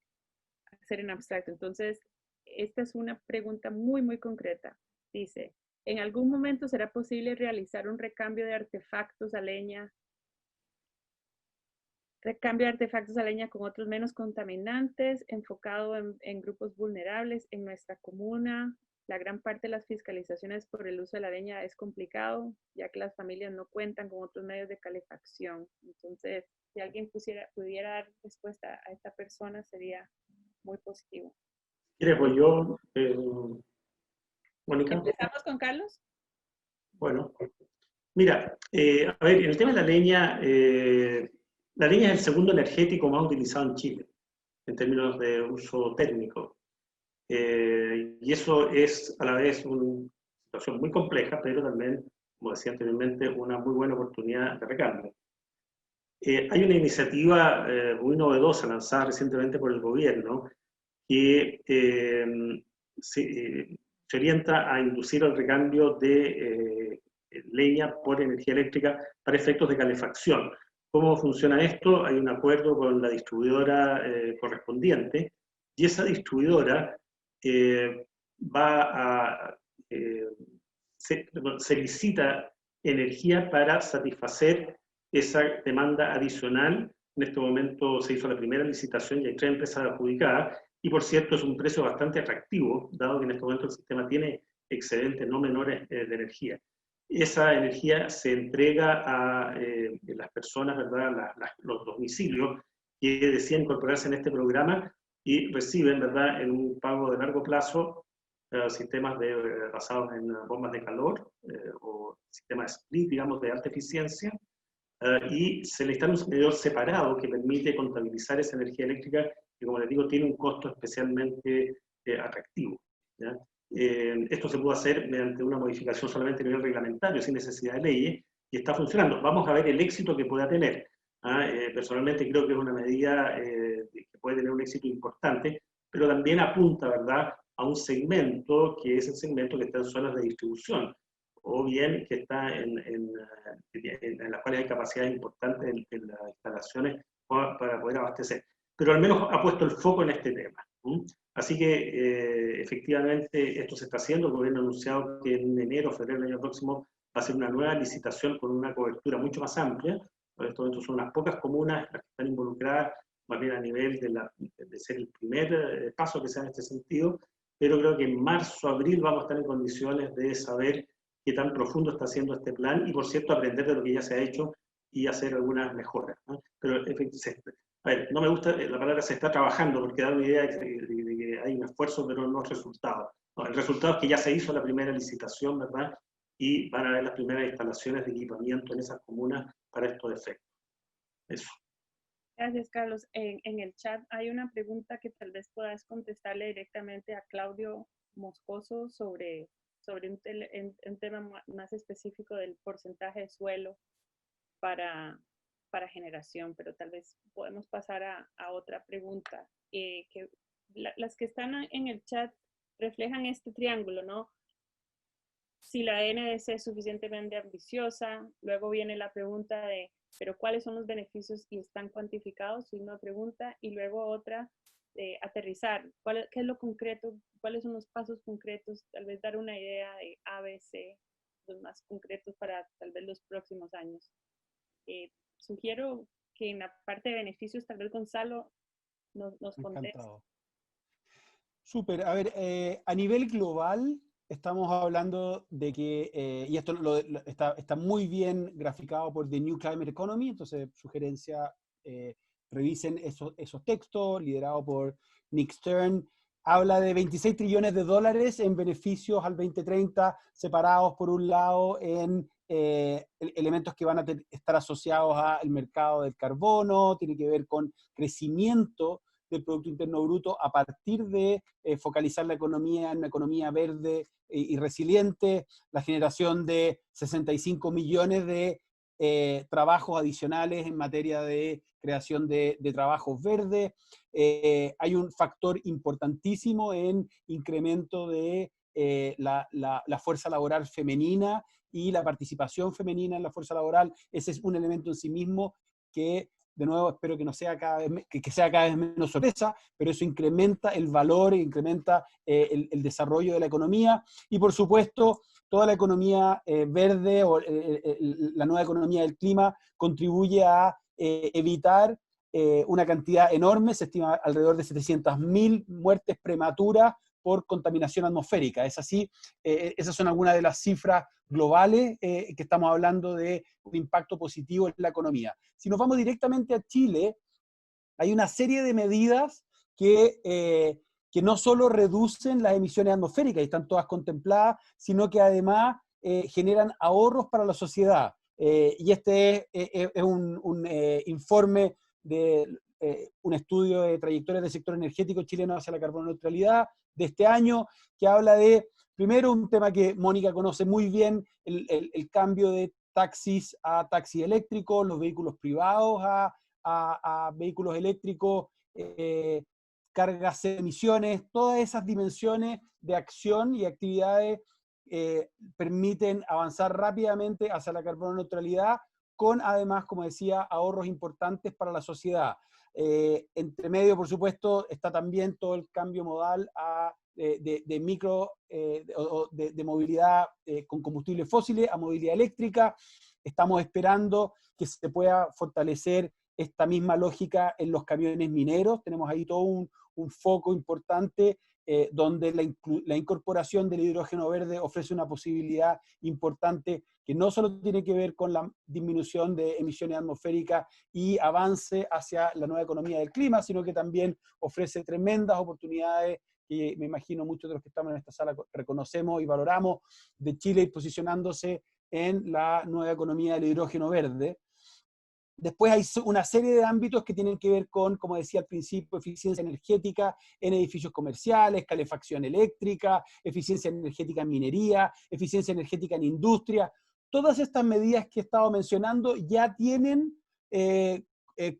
hacer en abstracto. Entonces, esta es una pregunta muy, muy concreta. Dice, ¿en algún momento será posible realizar un recambio de artefactos a leña con otros menos contaminantes, enfocado en grupos vulnerables en nuestra comuna? La gran parte de las fiscalizaciones por el uso de la leña es complicado, ya que las familias no cuentan con otros medios de calefacción. Entonces, si alguien pudiera dar respuesta a esta persona, sería muy positivo. ¿Quiere pues yo, Mónica? ¿Empezamos con Carlos? Bueno, mira, a ver, en el tema de la leña es el segundo energético más utilizado en Chile, en términos de uso térmico. Y eso es a la vez una situación muy compleja, pero también, como decía anteriormente, una muy buena oportunidad de recambio. Hay una iniciativa muy novedosa lanzada recientemente por el gobierno que se orienta a inducir el recambio de leña por energía eléctrica para efectos de calefacción. ¿Cómo funciona esto? Hay un acuerdo con la distribuidora correspondiente y esa distribuidora se licita energía para satisfacer esa demanda adicional. En este momento se hizo la primera licitación y hay 3 empresas adjudicadas, y por cierto es un precio bastante atractivo, dado que en este momento el sistema tiene excedentes no menores de energía. Esa energía se entrega a las personas, ¿verdad? Los domicilios que deciden incorporarse en este programa y reciben, ¿verdad?, en un pago de largo plazo sistemas basados en bombas de calor o sistemas split, digamos, de alta eficiencia, y se le instala un medidor separado que permite contabilizar esa energía eléctrica que, como les digo, tiene un costo especialmente atractivo, ¿ya? Esto se puede hacer mediante una modificación solamente a nivel reglamentario, sin necesidad de leyes, y está funcionando. Vamos a ver el éxito que pueda tener. Personalmente creo que es una medida que puede tener un éxito importante, pero también apunta, ¿verdad?, a un segmento que es el segmento que está en zonas de distribución, o bien que está en las cuales hay capacidades importantes en las instalaciones para poder abastecer. Pero al menos ha puesto el foco en este tema. Así que efectivamente esto se está haciendo. El gobierno ha anunciado que en enero o febrero del año próximo va a ser una nueva licitación con una cobertura mucho más amplia. Por esto son unas pocas comunas las que están involucradas, más bien a nivel de ser el primer paso que se da en este sentido, pero creo que en marzo, abril vamos a estar en condiciones de saber qué tan profundo está haciendo este plan y, por cierto, aprender de lo que ya se ha hecho y hacer algunas mejoras, ¿no? Pero, a ver, no me gusta la palabra se está trabajando porque da una idea de que hay un esfuerzo, pero no resultados. No, el resultado es que ya se hizo la primera licitación, ¿verdad? Y van a haber las primeras instalaciones de equipamiento en esas comunas para estos efectos. Eso. Gracias, Carlos. En el chat hay una pregunta que tal vez puedas contestarle directamente a Claudio Moscoso sobre un tema más específico del porcentaje de suelo para generación, pero tal vez podemos pasar a otra pregunta. Las que están en el chat reflejan este triángulo, ¿no? si la NDC es suficientemente ambiciosa. Luego viene la pregunta de, pero ¿cuáles son los beneficios y están cuantificados? Es una pregunta. Y luego otra, aterrizar. ¿Qué es lo concreto? ¿Cuáles son los pasos concretos? Tal vez dar una idea de A, B, C, los más concretos para tal vez los próximos años. Sugiero que en la parte de beneficios, tal vez Gonzalo nos conteste. Súper. A ver, a nivel global, estamos hablando de que, y esto está muy bien graficado por The New Climate Economy, entonces sugerencia, revisen esos textos, liderado por Nick Stern. Habla de 26 trillones de dólares en beneficios al 2030, separados por un lado en elementos que van a estar asociados al mercado del carbono, tiene que ver con crecimiento del Producto Interno Bruto a partir de focalizar la economía en una economía verde y resiliente, la generación de 65 millones de trabajos adicionales en materia de creación de trabajos verdes. Hay un factor importantísimo en incremento de la fuerza laboral femenina y la participación femenina en la fuerza laboral. Ese es un elemento en sí mismo que, de nuevo, espero que no sea que sea cada vez menos sorpresa, pero eso incrementa el valor, incrementa el desarrollo de la economía, y por supuesto toda la economía verde o la nueva economía del clima contribuye a evitar una cantidad enorme, se estima alrededor de 700.000 muertes prematuras por contaminación atmosférica. Es así, esas son algunas de las cifras globales que estamos hablando de un impacto positivo en la economía. Si nos vamos directamente a Chile, hay una serie de medidas que no solo reducen las emisiones atmosféricas, y están todas contempladas, sino que además generan ahorros para la sociedad. Y este es un informe de un estudio de trayectorias del sector energético chileno hacia la carbono neutralidad de este año, que habla de, primero, un tema que Mónica conoce muy bien, el cambio de taxis a taxis eléctricos, los vehículos privados a vehículos eléctricos, cargas de emisiones, todas esas dimensiones de acción y actividades permiten avanzar rápidamente hacia la carbono neutralidad, con además, como decía, ahorros importantes para la sociedad. Entre medio, por supuesto, está también todo el cambio modal de movilidad con combustibles fósiles a movilidad eléctrica. Estamos esperando que se pueda fortalecer esta misma lógica en los camiones mineros. Tenemos ahí todo un foco importante donde la incorporación del hidrógeno verde ofrece una posibilidad importante que no solo tiene que ver con la disminución de emisiones atmosféricas y avance hacia la nueva economía del clima, sino que también ofrece tremendas oportunidades que me imagino muchos de los que estamos en esta sala reconocemos y valoramos, de Chile posicionándose en la nueva economía del hidrógeno verde. Después hay una serie de ámbitos que tienen que ver con, como decía al principio, eficiencia energética en edificios comerciales, calefacción eléctrica, eficiencia energética en minería, eficiencia energética en industria. Todas estas medidas que he estado mencionando ya tienen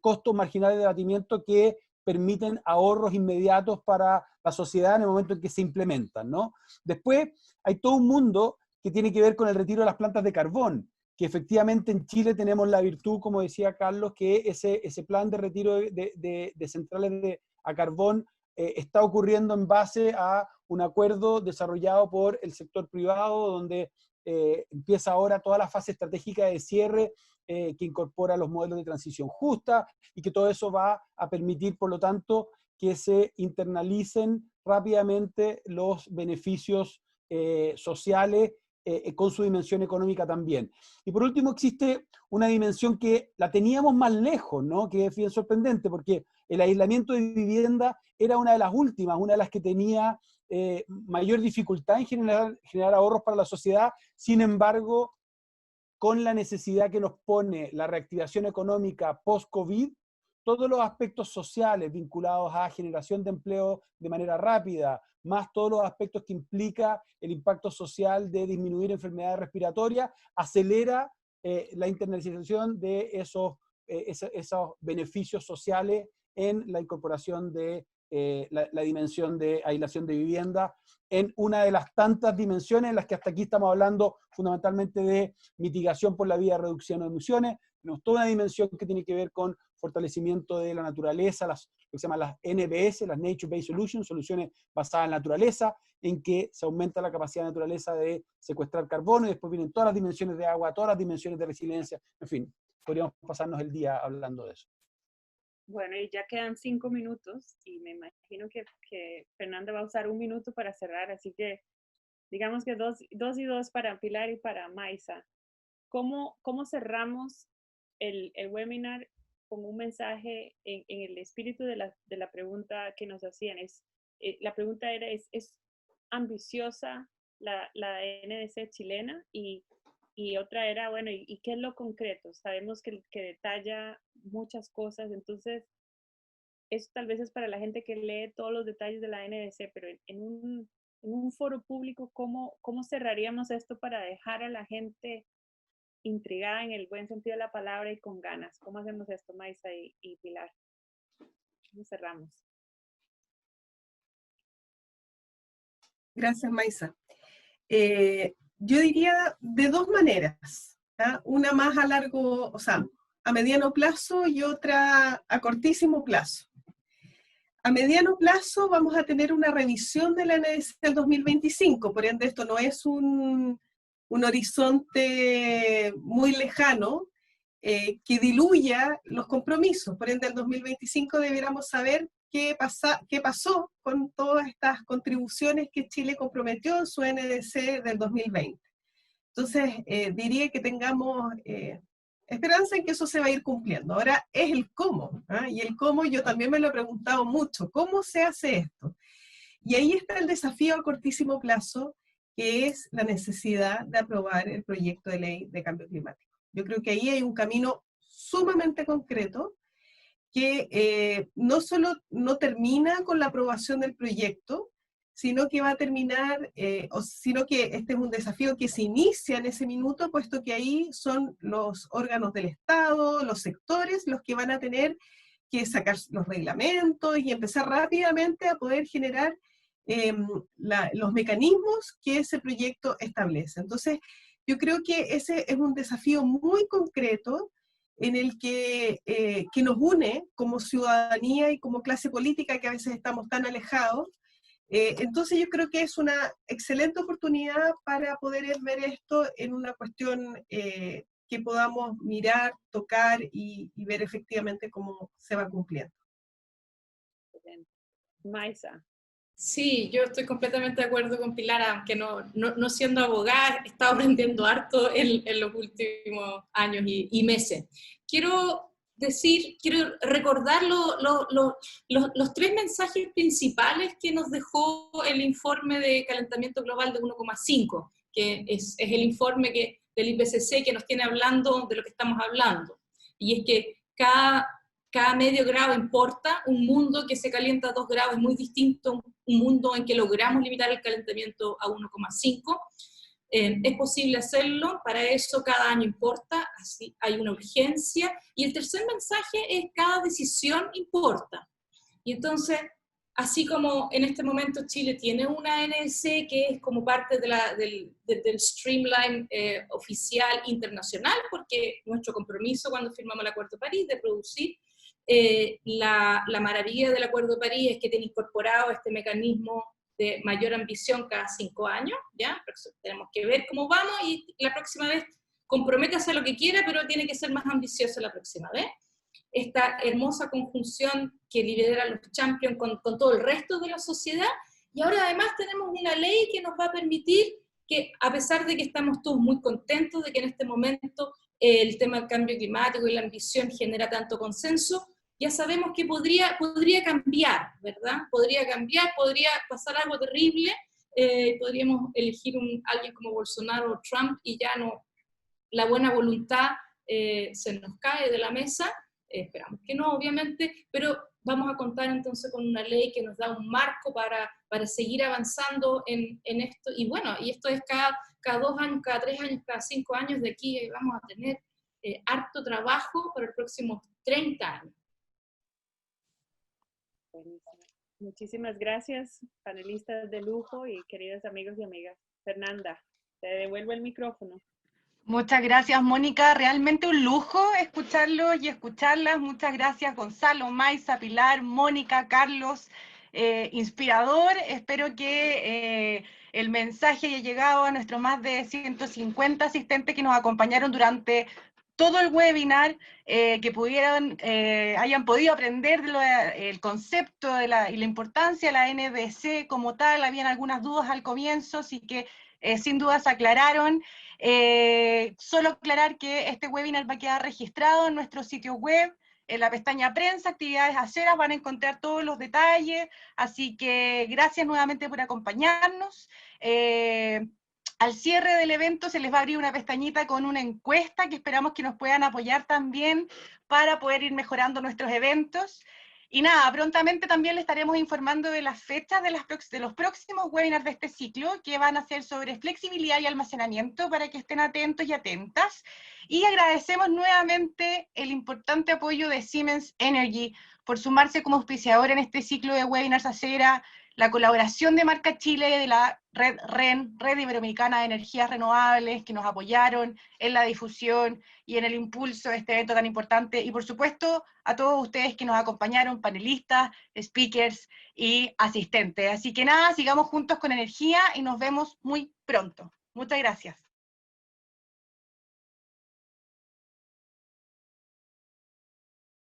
costos marginales de abatimiento que permiten ahorros inmediatos para la sociedad en el momento en que se implementan, ¿no? Después hay todo un mundo que tiene que ver con el retiro de las plantas de carbón, que efectivamente en Chile tenemos la virtud, como decía Carlos, que ese plan de retiro de centrales a carbón está ocurriendo en base a un acuerdo desarrollado por el sector privado, donde empieza ahora toda la fase estratégica de cierre que incorpora los modelos de transición justa, y que todo eso va a permitir, por lo tanto, que se internalicen rápidamente los beneficios sociales con su dimensión económica también. Y por último existe una dimensión que la teníamos más lejos, ¿no? Que es bien sorprendente, porque el aislamiento de vivienda era una de las últimas, una de las que tenía mayor dificultad en generar ahorros para la sociedad. Sin embargo, con la necesidad que nos pone la reactivación económica post-COVID, todos los aspectos sociales vinculados a generación de empleo de manera rápida, más todos los aspectos que implica el impacto social de disminuir enfermedades respiratorias, acelera la internalización de esos beneficios sociales en la incorporación de la dimensión de aislación de vivienda, en una de las tantas dimensiones en las que hasta aquí estamos hablando fundamentalmente de mitigación por la vía de reducción de emisiones. Tenemos toda una dimensión que tiene que ver con fortalecimiento de la naturaleza, lo que se llaman las NBS, las Nature Based Solutions, soluciones basadas en naturaleza, en que se aumenta la capacidad de la naturaleza de secuestrar carbono, y después vienen todas las dimensiones de agua, todas las dimensiones de resiliencia, en fin, podríamos pasarnos el día hablando de eso. Bueno, y ya quedan 5 minutos, y me imagino que Fernanda va a usar 1 minuto para cerrar, así que digamos que 2 y 2 para Pilar y para Maisa. ¿Cómo cerramos el webinar con un mensaje en el espíritu de la pregunta que nos hacían? La pregunta era, ¿es ambiciosa la NDC chilena? Y otra era, bueno, ¿y qué es lo concreto? Sabemos que detalla muchas cosas, entonces eso tal vez es para la gente que lee todos los detalles de la NDC, pero en un foro público, ¿cómo cerraríamos esto para dejar a la gente intrigada en el buen sentido de la palabra y con ganas? ¿Cómo hacemos esto, Maisa y Pilar? ¿Cómo cerramos? Gracias, Maisa. Yo diría de 2 maneras, ¿ya? Una más a largo, o sea, a mediano plazo y otra a cortísimo plazo. A mediano plazo vamos a tener una revisión de la NDC del 2025, por ende esto no es un horizonte muy lejano que diluya los compromisos. Por ende, en 2025 debiéramos saber qué pasó con todas estas contribuciones que Chile comprometió en su NDC del 2020. Entonces, diría que tengamos esperanza en que eso se va a ir cumpliendo. Ahora es el cómo, ¿eh? Y el cómo yo también me lo he preguntado mucho. ¿Cómo se hace esto? Y ahí está el desafío a cortísimo plazo, que es la necesidad de aprobar el proyecto de ley de cambio climático. Yo creo que ahí hay un camino sumamente concreto que no solo no termina con la aprobación del proyecto, sino que va a terminar, sino que este es un desafío que se inicia en ese minuto, puesto que ahí son los órganos del Estado, los sectores, los que van a tener que sacar los reglamentos y empezar rápidamente a poder generar los mecanismos que ese proyecto establece. Entonces, yo creo que ese es un desafío muy concreto en el que nos une como ciudadanía y como clase política, que a veces estamos tan alejados. Entonces yo creo que es una excelente oportunidad para poder ver esto en una cuestión que podamos mirar, tocar y ver efectivamente cómo se va cumpliendo. Maisa. Sí, yo estoy completamente de acuerdo con Pilar, aunque no siendo abogada, he estado aprendiendo harto en los últimos años y meses. Quiero recordar los 3 mensajes principales que nos dejó el informe de calentamiento global de 1,5, que es el informe del IPCC que nos tiene hablando de lo que estamos hablando. Y es que cada medio grado importa. Un mundo que se calienta a 2 grados es muy distinto a un mundo en que logramos limitar el calentamiento a 1,5. Es posible hacerlo, para eso cada año importa, así hay una urgencia. Y el tercer mensaje es cada decisión importa. Y entonces, así como en este momento Chile tiene una NDC que es como parte del streamline oficial internacional, porque nuestro compromiso cuando firmamos el Acuerdo de París de producir, la maravilla del Acuerdo de París es que tiene incorporado este mecanismo de mayor ambición cada 5 años, ¿ya? Pero tenemos que ver cómo vamos y la próxima vez comprométase a lo que quiera, pero tiene que ser más ambicioso la próxima vez. Esta hermosa conjunción que lidera los champions con todo el resto de la sociedad, y ahora además tenemos una ley que nos va a permitir que, a pesar de que estamos todos muy contentos de que en este momento el tema del cambio climático y la ambición genera tanto consenso, ya sabemos que podría cambiar, ¿verdad? Podría cambiar, podría pasar algo terrible, podríamos elegir alguien como Bolsonaro o Trump y ya no, la buena voluntad se nos cae de la mesa, esperamos que no, obviamente, pero vamos a contar entonces con una ley que nos da un marco para seguir avanzando en esto, y bueno, y esto es cada 2 años, cada 3 años, cada 5 años, de aquí vamos a tener harto trabajo para los próximos 30 años. Muchísimas gracias, panelistas de lujo y queridos amigos y amigas. Fernanda, te devuelvo el micrófono. Muchas gracias, Mónica. Realmente un lujo escucharlos y escucharlas. Muchas gracias, Gonzalo, Maisa, Pilar, Mónica, Carlos. Inspirador. Espero que el mensaje haya llegado a nuestros más de 150 asistentes que nos acompañaron durante todo el webinar, que hayan podido aprender el concepto y la importancia de la NDC como tal. Habían algunas dudas al comienzo, así que sin duda se aclararon. Solo aclarar que este webinar va a quedar registrado en nuestro sitio web, en la pestaña prensa, actividades aceras, van a encontrar todos los detalles, así que gracias nuevamente por acompañarnos. Al cierre del evento se les va a abrir una pestañita con una encuesta que esperamos que nos puedan apoyar también para poder ir mejorando nuestros eventos. Y nada, prontamente también les estaremos informando de las fechas de los próximos webinars de este ciclo, que van a ser sobre flexibilidad y almacenamiento, para que estén atentos y atentas. Y agradecemos nuevamente el importante apoyo de Siemens Energy por sumarse como auspiciador en este ciclo de webinars Acera, la colaboración de Marca Chile, de la Red REN, Red Iberoamericana de Energías Renovables, que nos apoyaron en la difusión y en el impulso de este evento tan importante, y por supuesto a todos ustedes que nos acompañaron, panelistas, speakers y asistentes. Así que nada, sigamos juntos con energía y nos vemos muy pronto. Muchas gracias.